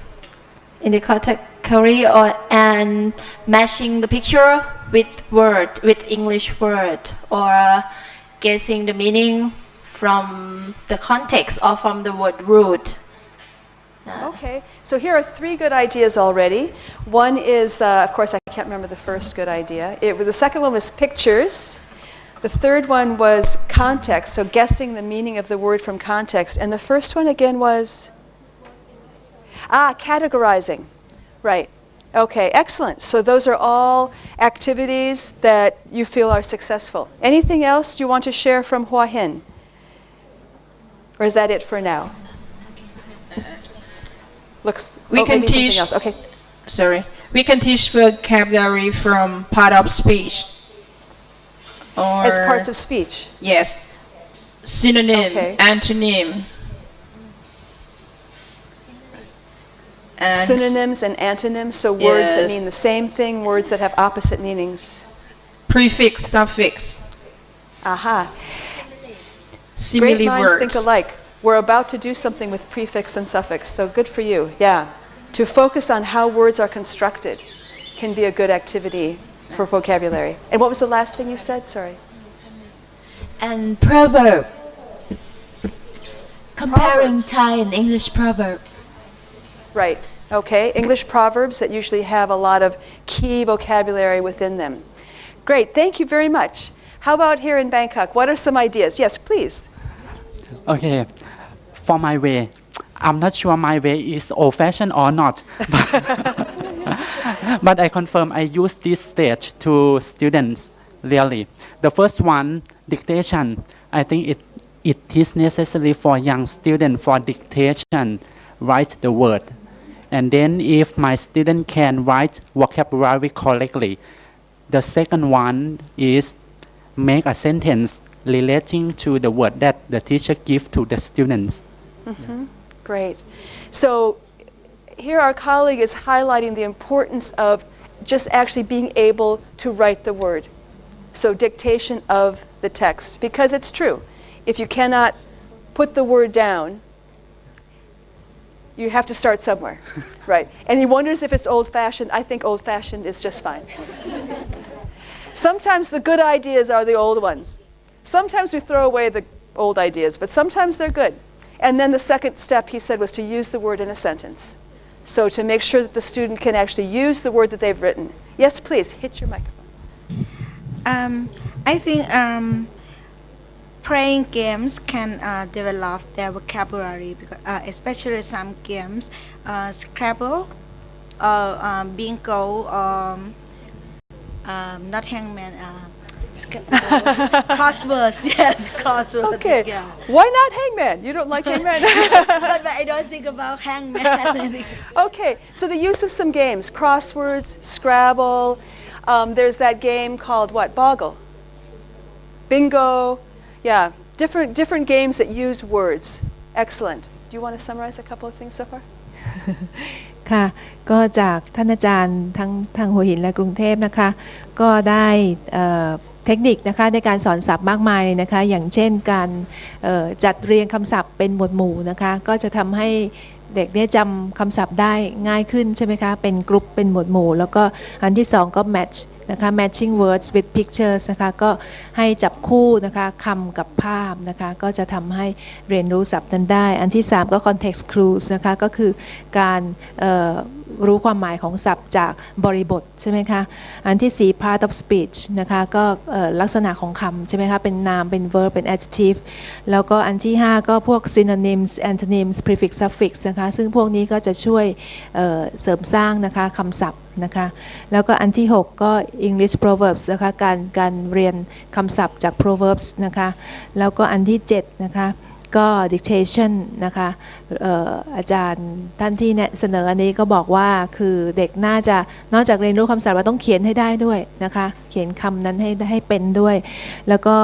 and matching the picture with English word, or guessing the meaning from the context or from the word root. Okay, so here are 3 good ideas already. One is, of course, I can't remember the first good idea. The second one was pictures. The third one was context, so guessing the meaning of the word from context. And the first one again was? Categorizing. Right. Okay, excellent. So those are all activities that you feel are successful. Anything else you want to share from Hua Hin? Or is that it for now? We can maybe teach. something else. Okay. Sorry, we can teach vocabulary from part of speech. Or As parts of speech. yes, synonym, Okay. antonym, and Synonyms and antonyms, so words that Yes. mean the same thing, words that have opposite meanings. prefix, suffix, Aha. simile Great minds words. think alike. We're about to do something with prefix and suffix, so good for you. Yeah. To focus on how words are constructed can be a good activity for vocabulary. And what was the last thing you said? Sorry. And proverb. Comparing Proverbs. Thai and English proverb. Right. Okay. English proverbs that usually have a lot of key vocabulary within them. Great. Thank you very much. How about here in Bangkok? What are some ideas? Yes, please. Okay, for my way, I'm not sure my way is old-fashioned or not, but I confirm I use this stage to students, really. The first one, dictation. I think it is necessary for young students for dictation, write the word. And then if my student can write vocabulary correctly, the second one is make a sentence relating to the word that the teacher gives to the students. Great. So here our colleague is highlighting the importance of just actually being able to write the word. So dictation of the text, because it's true. If you cannot put the word down, you have to start somewhere, right? And he wonders if it's old-fashioned. I think old-fashioned is just fine. Sometimes the good ideas are the old ones. Sometimes we throw away the old ideas, but sometimes they're good. And then the second step, he said, was to use the word in a sentence. So to make sure that the student can actually use the word that they've written. Yes, please, hit your microphone. I think playing games can develop their vocabulary, because, especially some games, Scrabble, bingo, not hangman, crosswords, yes, crosswords. Okay. Yeah. Why not hangman? You don't like hangman? but I don't think about hangman. Okay, so the use of some games, crosswords, Scrabble. There's that game called what? Boggle. Bingo. Yeah, different games that use words. Excellent. Do you want to summarize a couple of things so far? ค่ะก็จากท่านอาจารย์ทั้งทางหัวหินและกรุงเทพนะคะก็ได้เทคนิคนะคะในการสอนศัพท์มากมายเลยนะคะอย่างเช่นการจัดเรียงคำศัพท์เป็นหมวดหมู่นะคะก็จะทำให้เด็กเนี่ยจำคำศัพท์ได้ง่ายขึ้นใช่ไหมคะเป็นกลุ่มเป็นหมวดหมู่แล้วก็อันที่สองก็ match นะคะ matching words with pictures นะคะก็ให้จับคู่นะคะคำกับภาพนะคะก็จะทำให้เรียนรู้ศัพท์นั้นได้อันที่สามก็ context clues นะคะก็คือการรู้ความหมายของศัพท์จากบริบทใช่ไหมคะอันที่สี่ part of speech นะคะก็ลักษณะของคำใช่ไหมคะเป็น noun เป็น verb เป็น adjective แล้วก็อันที่ห้าก็พวก synonyms antonyms prefix suffix นะคะซึ่งพวกนี้ก็จะช่วยเสริมสร้างนะคะคำศัพท์นะคะแล้วก็อันที่หกก็ English proverbs นะคะการเรียนคำศัพท์จาก proverbs นะคะแล้วก็อันที่เจ็ดนะคะก็ dictation นะคะอาจารย์ท่านที่เสนออันนี้ก็บอกว่าคือเด็กน่าจะนอกจากเรียนรู้คำศัพท์ว่าต้องเขียนให้ได้ด้วยนะคะเขียนคำนั้นให้เป็นด้วยแล้วก็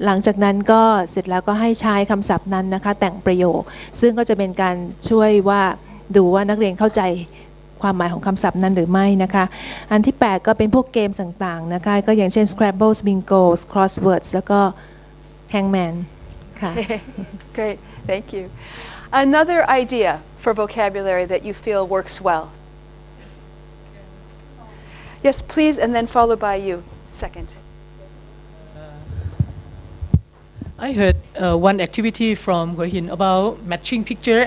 หลังจากนั้นก็เสร็จแล้วก็ให้ใช้คำศัพท์นั้นนะคะแต่งประโยคซึ่งก็จะเป็นการช่วยว่าดูว่านักเรียนเข้าใจความหมายของคำศัพท์นั้นหรือไม่นะคะอันที่8ก็เป็นพวกเกมต่างๆนะคะก็อย่างเช่น Scrabble Bingo Crosswords แล้วก็ Hangman ค่ะ Great, thank you. Another idea for vocabulary that you feel works well. Yes, please, and then followed by you. Second. I heard one activity from Hua Hin about matching picture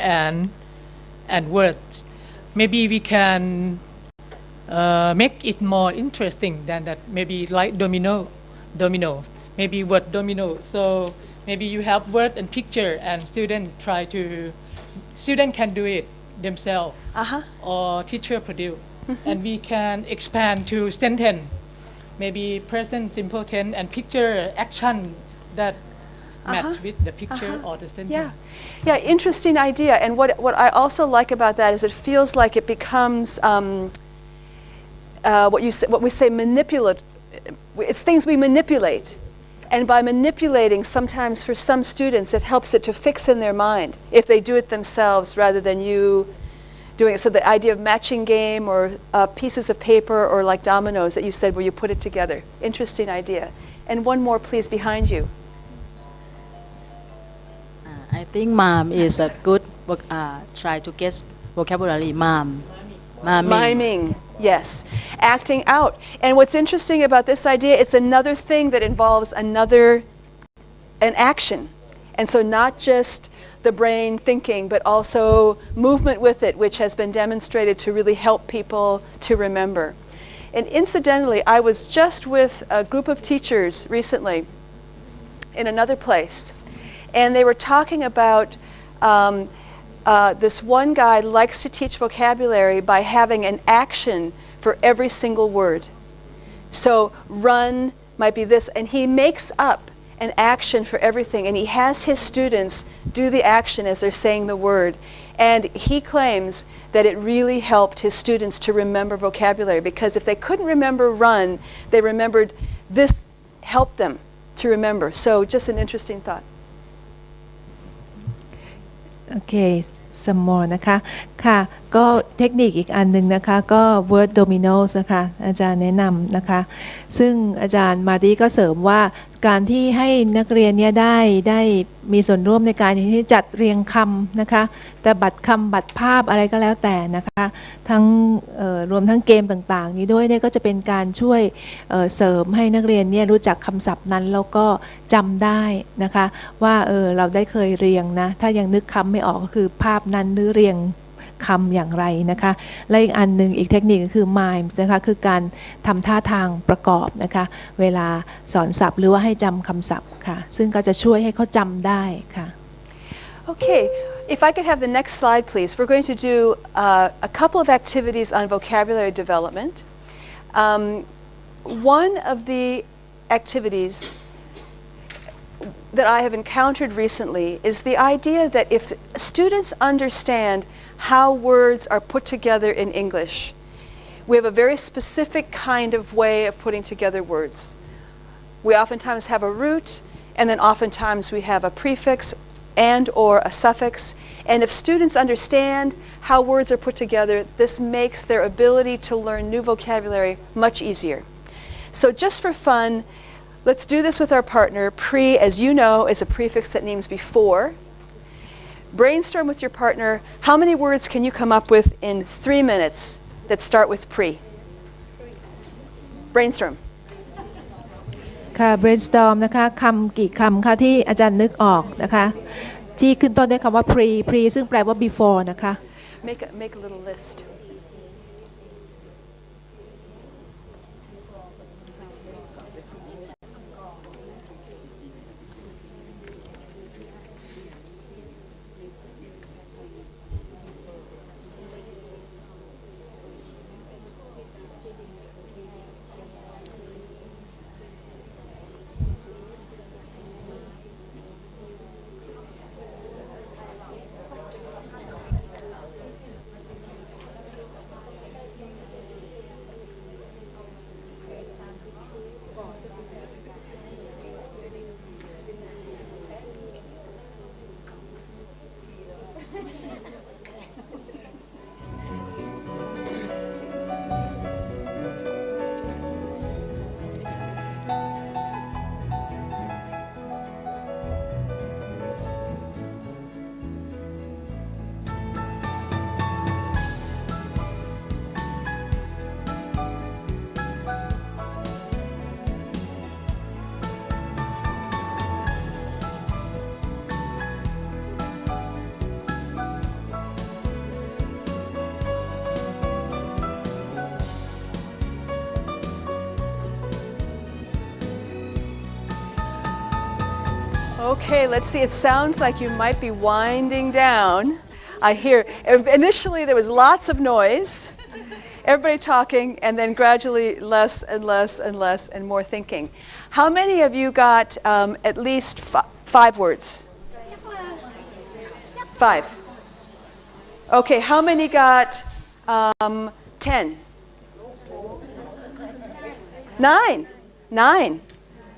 and words. Maybe we can make it more interesting than that. Maybe like domino. Maybe word domino. So maybe you have word and picture, and student can do it themselves, or teacher produce, and we can expand to sentence. Maybe present simple tense and picture action that match with the picture or the sentence. Yeah, interesting idea. And what I also like about that is it feels like it becomes what we say manipulate. It's things we manipulate. And by manipulating, sometimes for some students, it helps it to fix in their mind if they do it themselves rather than you doing it. So the idea of matching game or pieces of paper or like dominoes that you said where you put it together. Interesting idea. And one more, please, behind you. I think mom is a good try to get vocabulary. Miming. Yes, acting out. And what's interesting about this idea, it's another thing that involves an action. And so not just the brain thinking, but also movement with it, which has been demonstrated to really help people to remember. And incidentally, I was just with a group of teachers recently in another place, and they were talking about this one guy likes to teach vocabulary by having an action for every single word. So run might be this, and he makes up an action for everything, and he has his students do the action as they're saying the word. And he claims that it really helped his students to remember vocabulary, because if they couldn't remember run, they remembered this helped them to remember. So just an interesting thought. Okay, some more นะคะค่ะก็เทคนิคอีกอันหนึ่งนะคะก็ word dominoes นะคะอาจารย์แนะนำนะคะซึ่งอาจารย์มาร์ตี้ก็เสริมว่าการที่ให้นักเรียนเนี่ยได้มีส่วนร่วมในการที่จัดเรียงคำนะคะแต่บัตรคำบัตรภาพอะไรก็แล้วแต่นะคะทั้งรวมทั้งเกมต่างๆนี้ด้วยเนี่ยก็จะเป็นการช่วยเสริมให้นักเรียนเนี่ยรู้จักคำศัพท์นั้นแล้วก็จำได้นะคะว่าเราได้เคยเรียงนะถ้ายังนึกคำไม่ออกก็คือภาพนั้นหรือเรียง คำอย่างไรนะคะและอีกอันหนึ่งอีกเทคนิคก็คือ mime นะคะคือการทำท่าทางประกอบนะคะเวลาสอนศัพท์หรือว่าให้จำคำศัพท์ค่ะซึ่งก็จะช่วยให้เขาจำได้ค่ะ Okay, if I could have the next slide, please. We're going to do a couple of activities on vocabulary development. One of the activities that I have encountered recently is the idea that if students understand how words are put together in English, we have a very specific kind of way of putting together words. We oftentimes have a root, and then oftentimes we have a prefix and or a suffix. And if students understand how words are put together, this makes their ability to learn new vocabulary much easier. So just for fun, let's do this with our partner. Pre, as you know, is a prefix that means before. Brainstorm with your partner. How many words can you come up with in 3 minutes that start with pre? Brainstorm. ค่ะ brainstorm นะคะคำกี่คำคะที่อาจารย์นึกออกนะคะที่ขึ้นต้นด้วยคำว่า pre ซึ่งแปลว่า before นะคะ Make a little list. Okay, let's see. It sounds like you might be winding down. I hear, initially there was lots of noise, everybody talking, and then gradually less and less and less and more thinking. How many of you got at least 5 words? 5. Okay, how many got 10? 9. 9.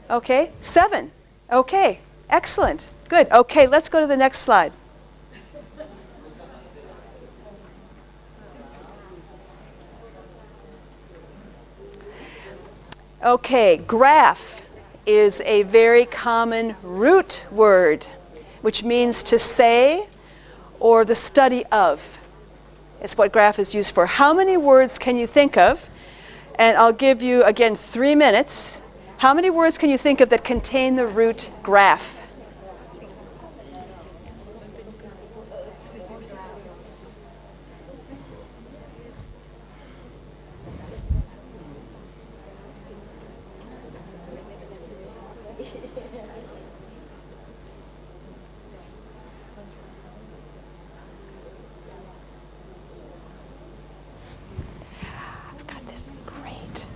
Okay, 7. Okay, excellent. Good. Okay, let's go to the next slide. Okay, graph is a very common root word, which means to say or the study of. It's what graph is used for. How many words can you think of? And I'll give you, again, 3 minutes. How many words can you think of that contain the root graph? I've got this great. –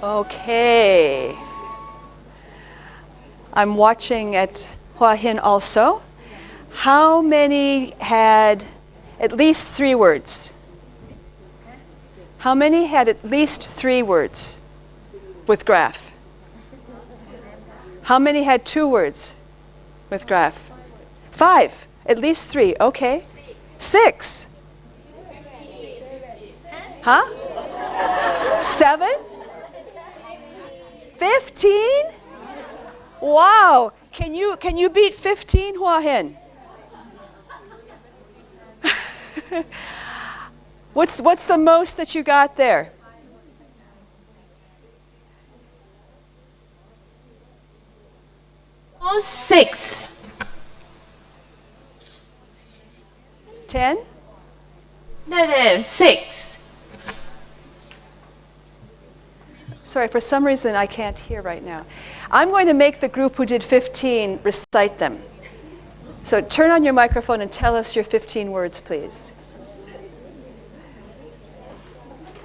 Okay. I'm watching at Hua Hin also. How many had at least 3 words? How many had at least 3 words with graph? How many had 2 words with graph? 5. At least 3. Okay. 6. Huh? 7? 15? Wow. Can you beat 15, Hua Hin? What's the most that you got there? Oh, 6. 10? No, 6. Sorry, for some reason I can't hear right now. I'm going to make the group who did 15 recite them. So turn on your microphone and tell us your 15 words, please.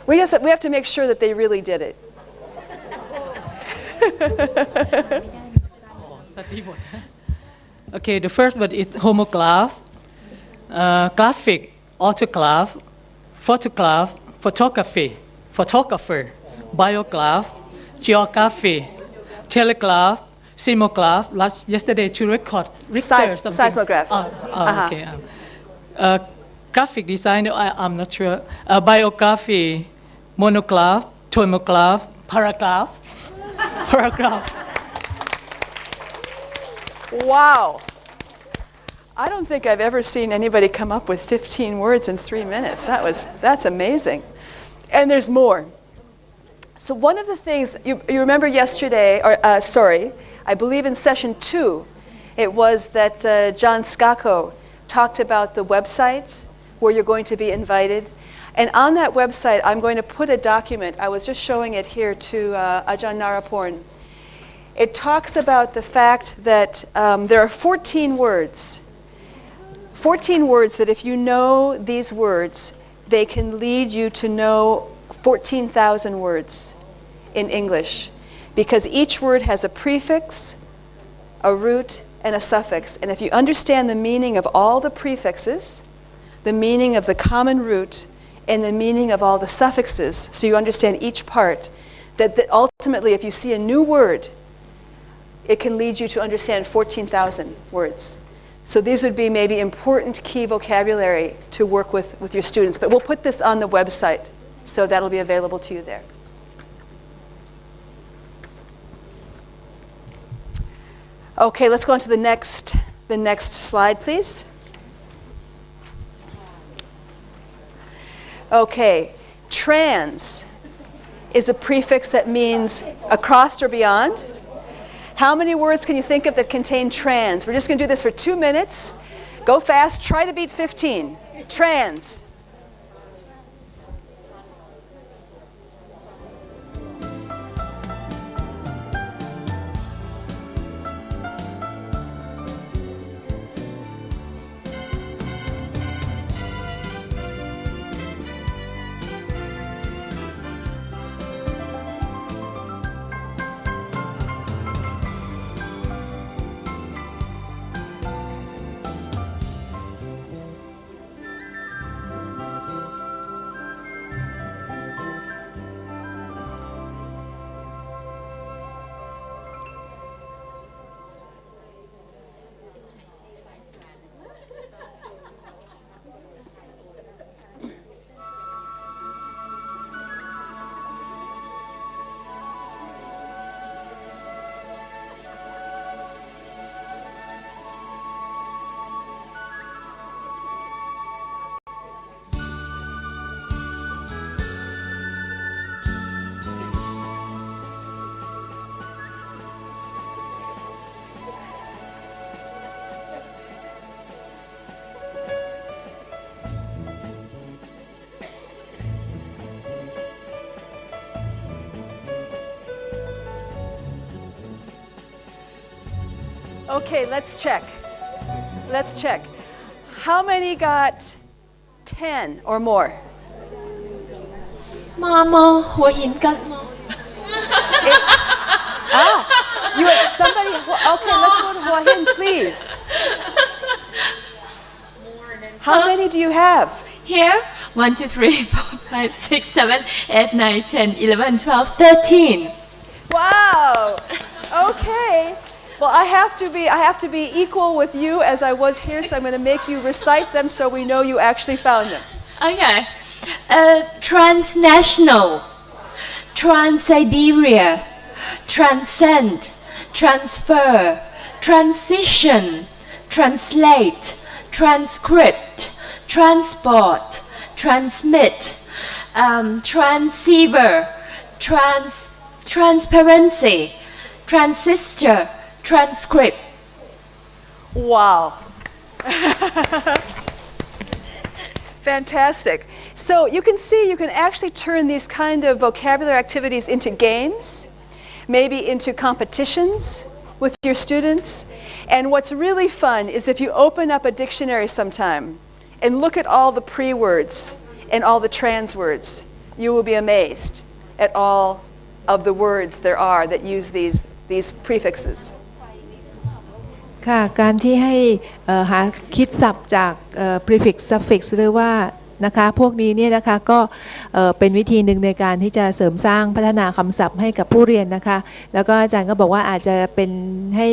We have to make sure that they really did it. Okay, the first one is homograph, graphic, autograph, photograph, photography, photographer, biograph, geography, telegraph, seismograph. Yesterday to record Richter something. Seismograph. Okay. Graphic design, I'm not sure. Biography, monograph, tomograph, paragraph. Wow. I don't think I've ever seen anybody come up with 15 words in 3 minutes. That's amazing. And there's more. So one of the things, you remember yesterday, I believe in session 2, it was that John Skako talked about the website where you're going to be invited. And on that website, I'm going to put a document. I was just showing it here to Ajahn Naraporn. It talks about the fact that there are 14 words. 14 words that if you know these words, they can lead you to know 14,000 words in English. Because each word has a prefix, a root, and a suffix. And if you understand the meaning of all the prefixes, the meaning of the common root, and the meaning of all the suffixes, so you understand each part, that ultimately if you see a new word, it can lead you to understand 14,000 words. So these would be maybe important key vocabulary to work with your students. But we'll put this on the website, so that'll be available to you there. Okay, let's go on to the next slide, please. Okay, trans is a prefix that means across or beyond. How many words can you think of that contain trans? We're just going to do this for 2 minutes. Go fast. Try to beat 15. Trans. Okay, let's check. How many got 10 or more? Mama, หัวหินกัน Somebody. Okay, let's go to Hua Hin, please. How many do you have? Here, 1, 2, 3, 4, 5, 6, 7, 8, 9, 10, 11, 12, 13. Wow. Okay. Well, I have to be equal with you as I was here, so I'm going to make you recite them so we know you actually found them. Okay. Transnational, Trans-Siberia, transcend, transfer, transition, translate, transcript, transport, transmit, transceiver, transparency, transistor, transcript. Wow. Fantastic. So you can see you can actually turn these kind of vocabulary activities into games, maybe into competitions with your students. And what's really fun is if you open up a dictionary sometime and look at all the pre-words and all the trans words, you will be amazed at all of the words there are that use these prefixes. ค่ะการที่ให้หาคิดศัพท์จากprefix suffix หรือว่านะคะพวกนี้เนี่ยนะคะก็เป็นวิธีหนึ่งในการที่จะเสริมสร้างพัฒนาคำศัพท์ให้กับผู้เรียนนะคะแล้วก็อาจารย์ก็บอกว่าอาจจะเป็นให้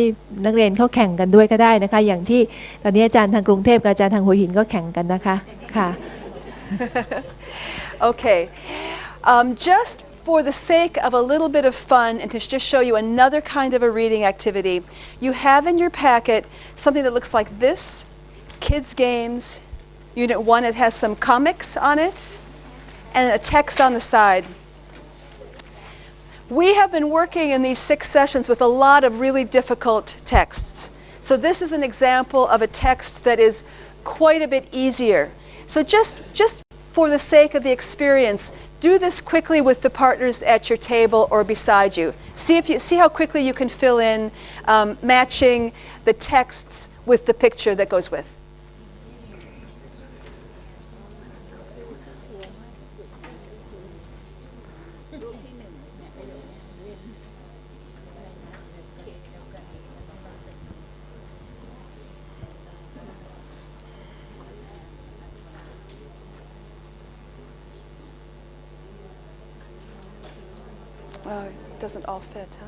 นักเรียนเข้าแข่งกันด้วยก็ได้นะคะอย่างที่ตอนนี้อาจารย์ทางกรุงเทพกับอาจารย์ทางหัวหินก็แข่งกันนะคะค่ะ Okay. Just for the sake of a little bit of fun and to just show you another kind of a reading activity, you have in your packet something that looks like this, Kids Games, Unit 1. It has some comics on it and a text on the side. We have been working in these 6 sessions with a lot of really difficult texts. So this is an example of a text that is quite a bit easier. So just for the sake of the experience, do this quickly with the partners at your table or beside you. See how quickly you can fill in matching the texts with the picture that goes with. Oh, it doesn't all fit, huh?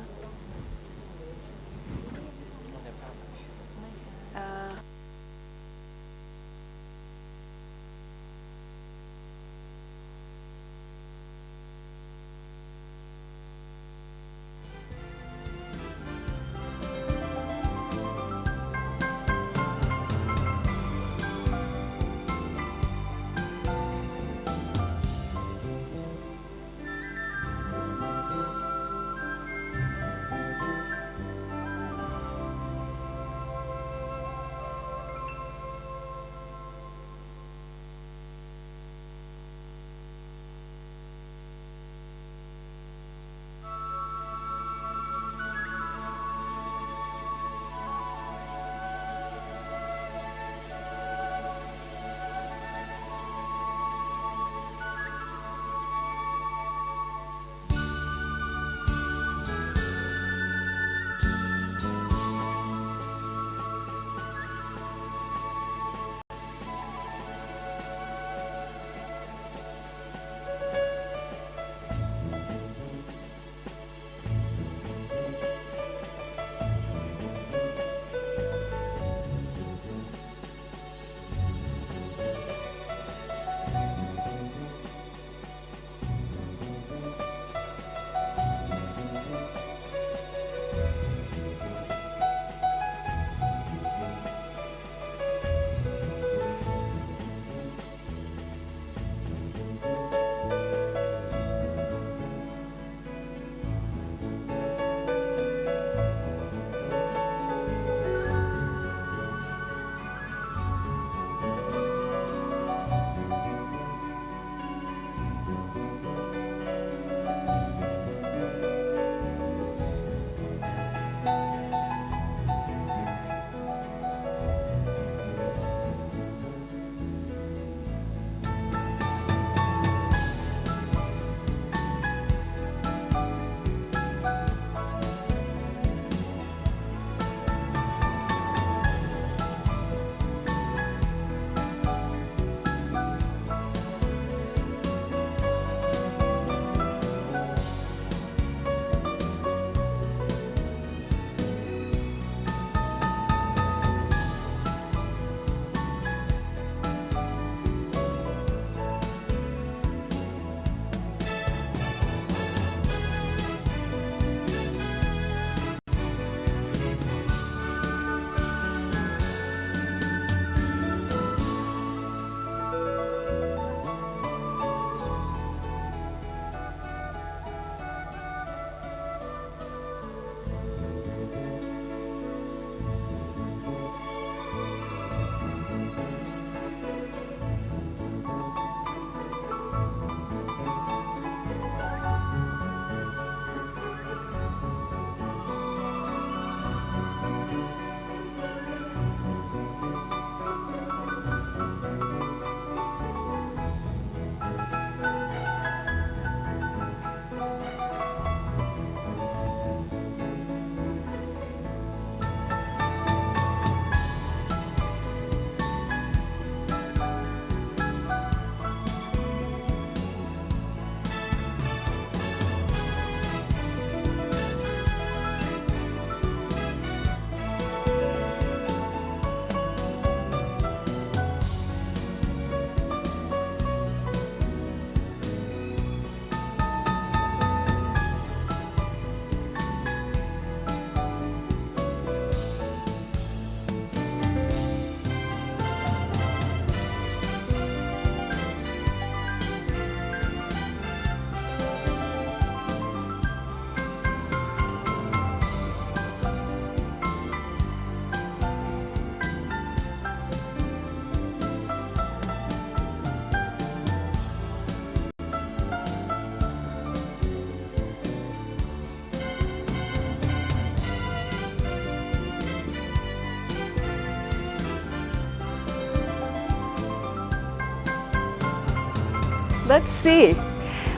Let's see.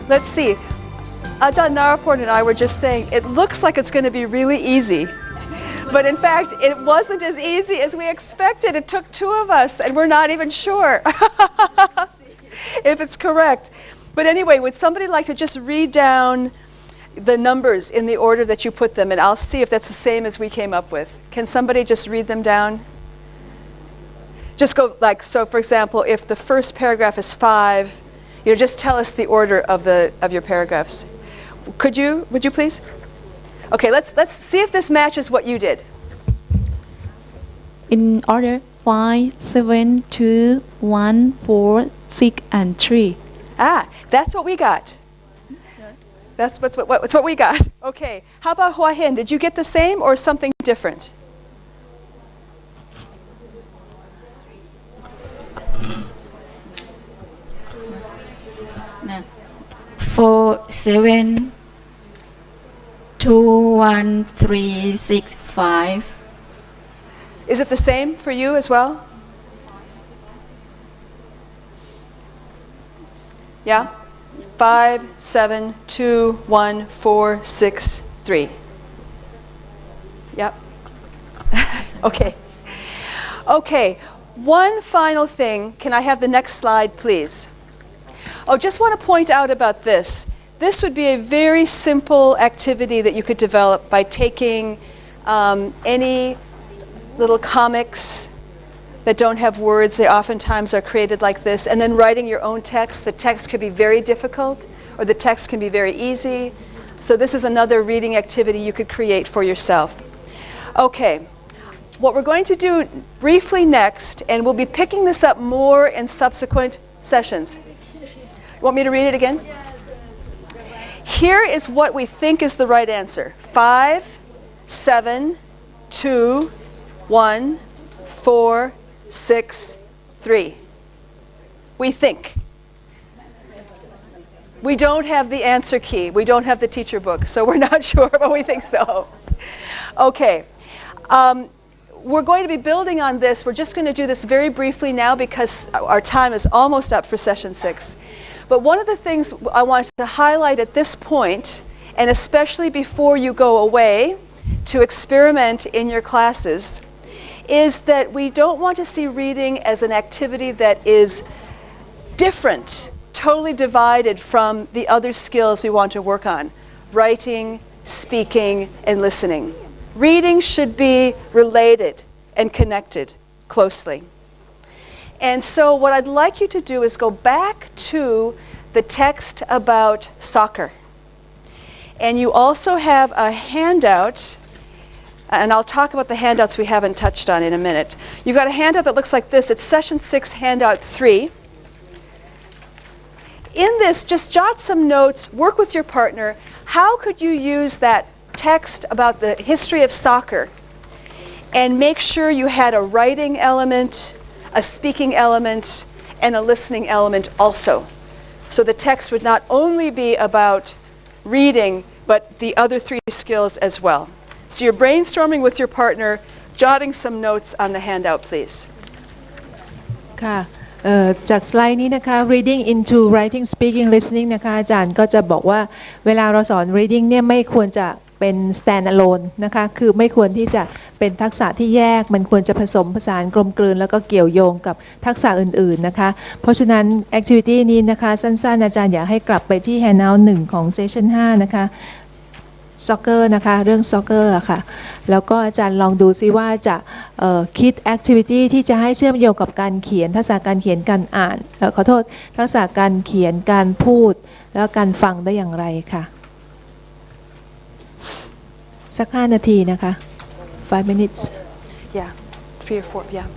Let's see. Ajahn Naraport and I were just saying, it looks like it's going to be really easy. But in fact, it wasn't as easy as we expected. It took two of us, and we're not even sure if it's correct. But anyway, would somebody like to just read down the numbers in the order that you put them, and I'll see if that's the same as we came up with. Can somebody just read them down? Just go like, so for example, if the first paragraph is 5, just tell us the order of your paragraphs. Would you please? Okay, let's see if this matches what you did. In order 5, 7, 2, 1, 4, 6, and 3. That's what we got. That's what we got. Okay, how about Hua Hin? Did you get the same or something different? No. 4, 7, 2, 1, 3, 6, 5. Is it the same for you as well? Yeah? 5, 7, 2, 1, 4, 6, 3. Yep. Okay. Okay. One final thing. Can I have the next slide, please? Oh, just want to point out about this. This would be a very simple activity that you could develop by taking any little comics that don't have words. They oftentimes are created like this, and then writing your own text. The text could be very difficult, or the text can be very easy. So this is another reading activity you could create for yourself. Okay, what we're going to do briefly next, and we'll be picking this up more in subsequent sessions. You want me to read it again? Here is what we think is the right answer. 5, 7, 2, 1, 4, 6, 3. We think. We don't have the answer key. We don't have the teacher book, so we're not sure, but we think so. Okay. We're going to be building on this. We're just going to do this very briefly now because our time is almost up for session 6. But one of the things I wanted to highlight at this point, and especially before you go away to experiment in your classes, is that we don't want to see reading as an activity that is different, totally divided from the other skills we want to work on: writing, speaking, and listening. Reading should be related and connected closely. And so what I'd like you to do is go back to the text about soccer. And you also have a handout, and I'll talk about the handouts we haven't touched on in a minute. You've got a handout that looks like this. It's Session 6, Handout 3. In this, just jot some notes, work with your partner. How could you use that text about the history of soccer and make sure you had a writing element, a speaking element, and a listening element also? So the text would not only be about reading, but the other 3 skills as well. So you're brainstorming with your partner, jotting some notes on the handout, please. ค่ะจากสไลด์นี้นะคะ reading into writing speaking listening นะคะอาจารย์ก็จะบอกว่าเวลาเราสอน reading เนี่ยไม่ควรจะเป็น stand alone นะคะคือไม่ควรที่จะเป็นทักษะที่แยกมันควรจะผสมผสานกลมกลืนแล้วก็เกี่ยวโยงกับทักษะอื่นๆนะคะเพราะฉะนั้น activity นี้นะคะสั้นๆอาจารย์อยากให้กลับไปที่ handout 1 ของ session 5 นะคะ soccer นะคะเรื่อง soccer อะค่ะแล้วก็อาจารย์ลองดูซิว่าจะคิด activity ที่จะให้เชื่อมโยงกับการเขียนทักษะการเขียนการอ่านขอโทษทักษะการเขียนการพูดแล้วการฟังได้อย่างไรค่ะสัก5 นาทีนะคะ 5 minutes Yeah, 3 or 4, yeah.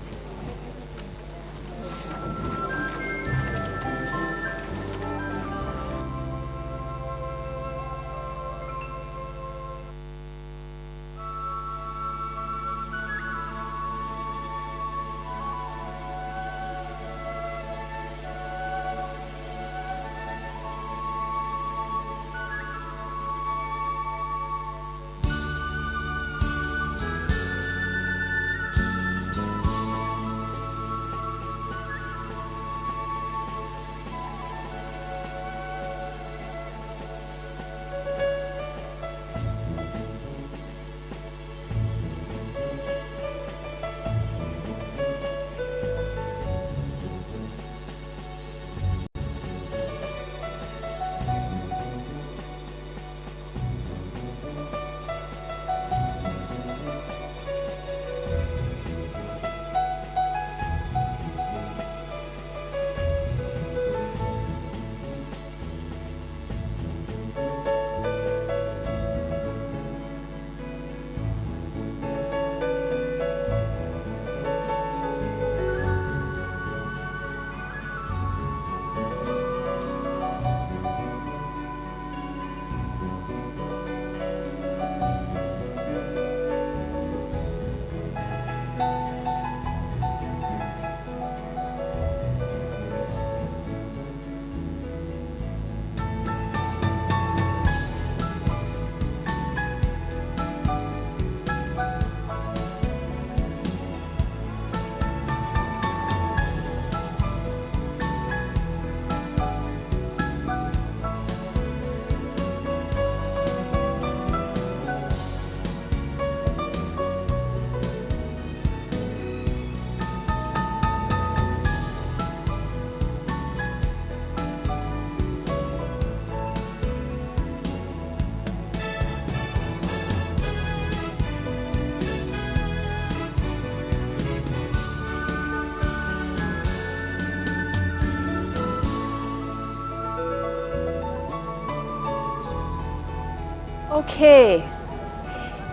Okay.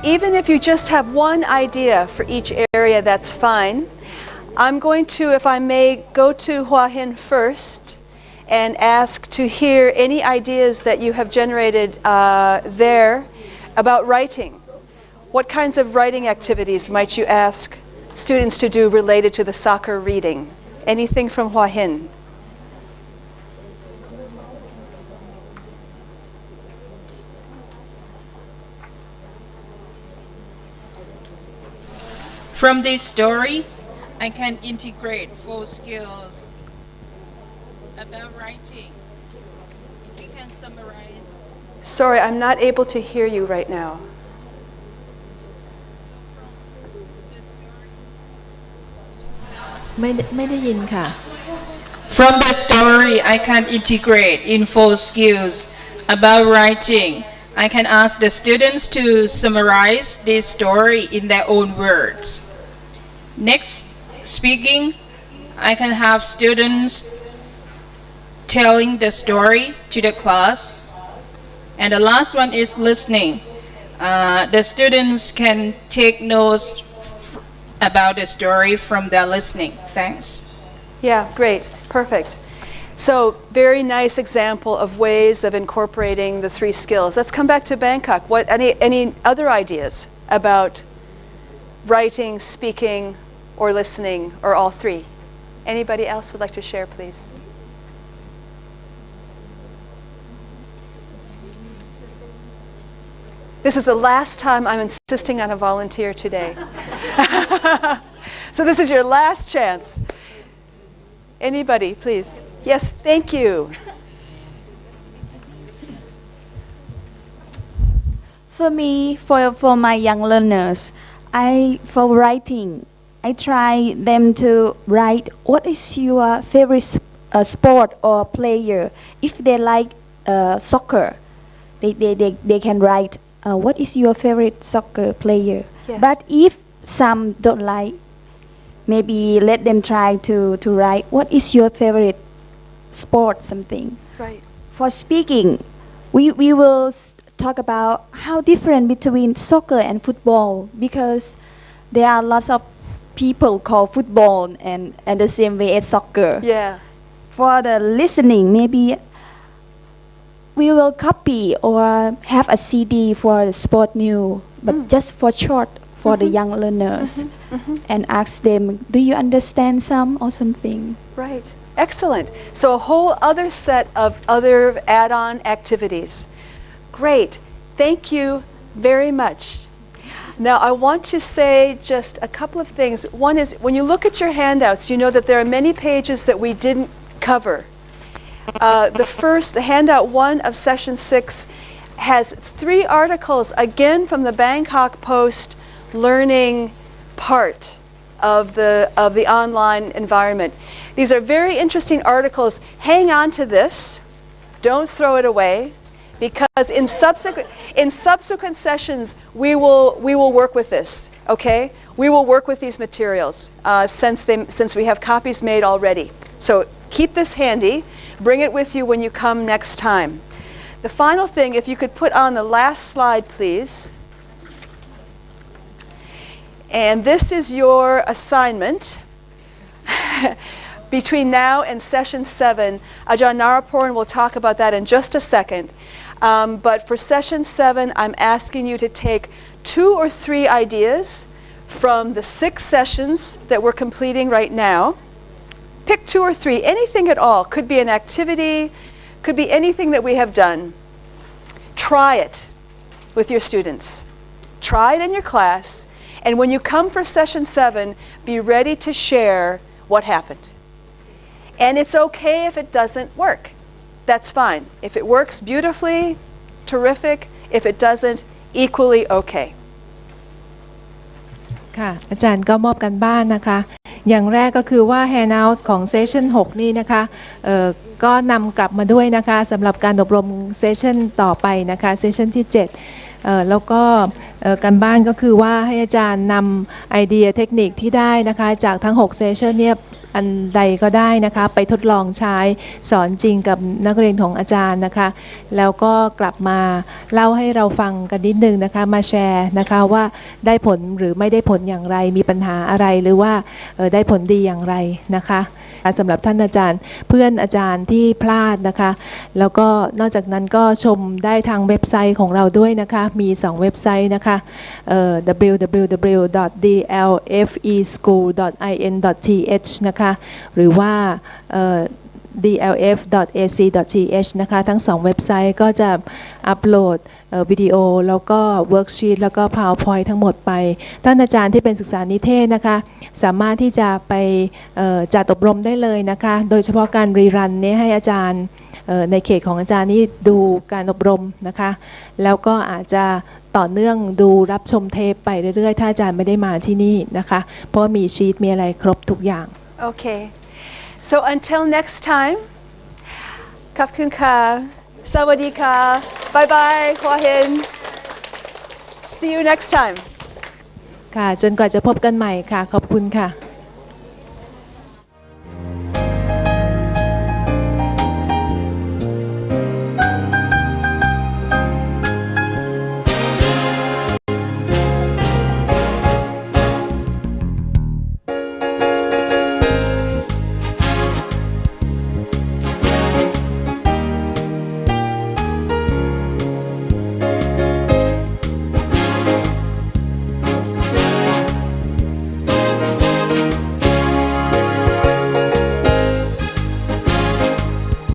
Even if you just have one idea for each area, that's fine. I'm going to, if I may, go to Hua Hin first and ask to hear any ideas that you have generated there about writing. What kinds of writing activities might you ask students to do related to the soccer reading? Anything from Hua Hin? From this story, I can integrate 4 skills about writing. We can summarize. Sorry, I'm not able to hear you right now.ไม่ได้ยินค่ะ From the story, I can integrate in 4 skills about writing. I can ask the students to summarize this story in their own words. Next, speaking, I can have students telling the story to the class. And the last one is listening. The students can take notes about the story from their listening. Thanks. Yeah, great. Perfect. So, very nice example of ways of incorporating the 3 skills. Let's come back to Bangkok. Any other ideas about writing, speaking, or listening, or all 3? Anybody else would like to share, please? This is the last time I'm insisting on a volunteer today. So this is your last chance. Anybody, please? Yes, thank you. For me, for my young learners, for writing, I try them to write what is your favorite sport or player. If they like soccer, they can write what is your favorite soccer player. Yeah. But if some don't like, maybe let them try to write what is your favorite sport, something. Right. For speaking, we will talk about how different between soccer and football, because there are lots of people call football and the same way as soccer. Yeah. For the listening, maybe we will copy or have a CD for the sport new, but just for short for the young learners, and ask them, do you understand some or something? Right. Excellent. So a whole other set of other add-on activities. Great. Thank you very much. Now I want to say just a couple of things. One is, when you look at your handouts, you know that there are many pages that we didn't cover. The handout 1 of session 6 has 3 articles, again from the Bangkok Post learning part of the online environment. These are very interesting articles. Hang on to this. Don't throw it away, because in subsequent sessions we will work with this. Okay, we will work with these materials since we have copies made already. So keep this handy. Bring it with you when you come next time. The final thing, if you could put on the last slide, please. And this is your assignment. Between now and session 7, Ajahn Naraporan will talk about that in just a second. But for session 7, I'm asking you to take 2 or 3 ideas from the 6 sessions that we're completing right now. Pick 2 or 3, anything at all. Could be an activity, could be anything that we have done. Try it with your students. Try it in your class. And when you come for session 7, be ready to share what happened. And it's okay if it doesn't work. That's fine. If it works beautifully, terrific. If it doesn't, equally okay. ค่ะอาจารย์ก็มอบกันบ้านนะคะ อย่างแรกก็คือว่า Handout ของเซสชั่น 6 นี่นะคะก็นำกลับมาด้วยนะคะสำหรับการอบรมเซสชั่นต่อไปนะคะเซสชั่นที่ 7แล้วก็การบ้านก็คือว่าให้อาจารย์นำไอเดียเทคนิคที่ได้นะคะจากทั้ง6เซสชั่นเนี่ย อันใดก็ได้นะคะไปทดลองใช้สอนจริงกับนักเรียนของอาจารย์นะคะแล้วก็กลับมาเล่าให้เราฟังกันนิดนึงนะคะมาแชร์นะคะว่าได้ผลหรือไม่ได้ผลอย่างไรมีปัญหาอะไรหรือว่าได้ผลดีอย่างไรนะคะสำหรับท่านอาจารย์เพื่อนอาจารย์ที่พลาดนะคะแล้วก็นอกจากนั้นก็ชมได้ทางเว็บไซต์ของเราด้วยนะคะมี2เว็บไซต์นะคะwww.dlfeschool.in.th นะคะหรือว่าdlf.ac.th นะคะทั้ง2เว็บไซต์ก็จะอัปโหลดวิดีโอแล้วก็เวิร์กชีทแล้วก็ PowerPoint ทั้งหมดไปท่านอาจารย์ที่เป็นศึกษานิเทศนะคะสามารถที่จะไปจัดอบรมได้เลยนะคะโดยเฉพาะการรีรันนี้ให้อาจารย์ในเขตของอาจารย์นี่ดูการอบรมนะคะแล้วก็อาจจะต่อเนื่องดูรับชมเทปไปเรื่อยๆถ้าอาจารย์ไม่ได้มาที่นี่นะคะเพราะว่ามีชีทมีอะไรครบทุกอย่าง Okay. So until next time, ขอบคุณค่ะ สวัสดีค่ะ Bye bye ขอเห็น See you next time. ค่ะจนกว่าจะพบกันใหม่ค่ะขอบคุณค่ะ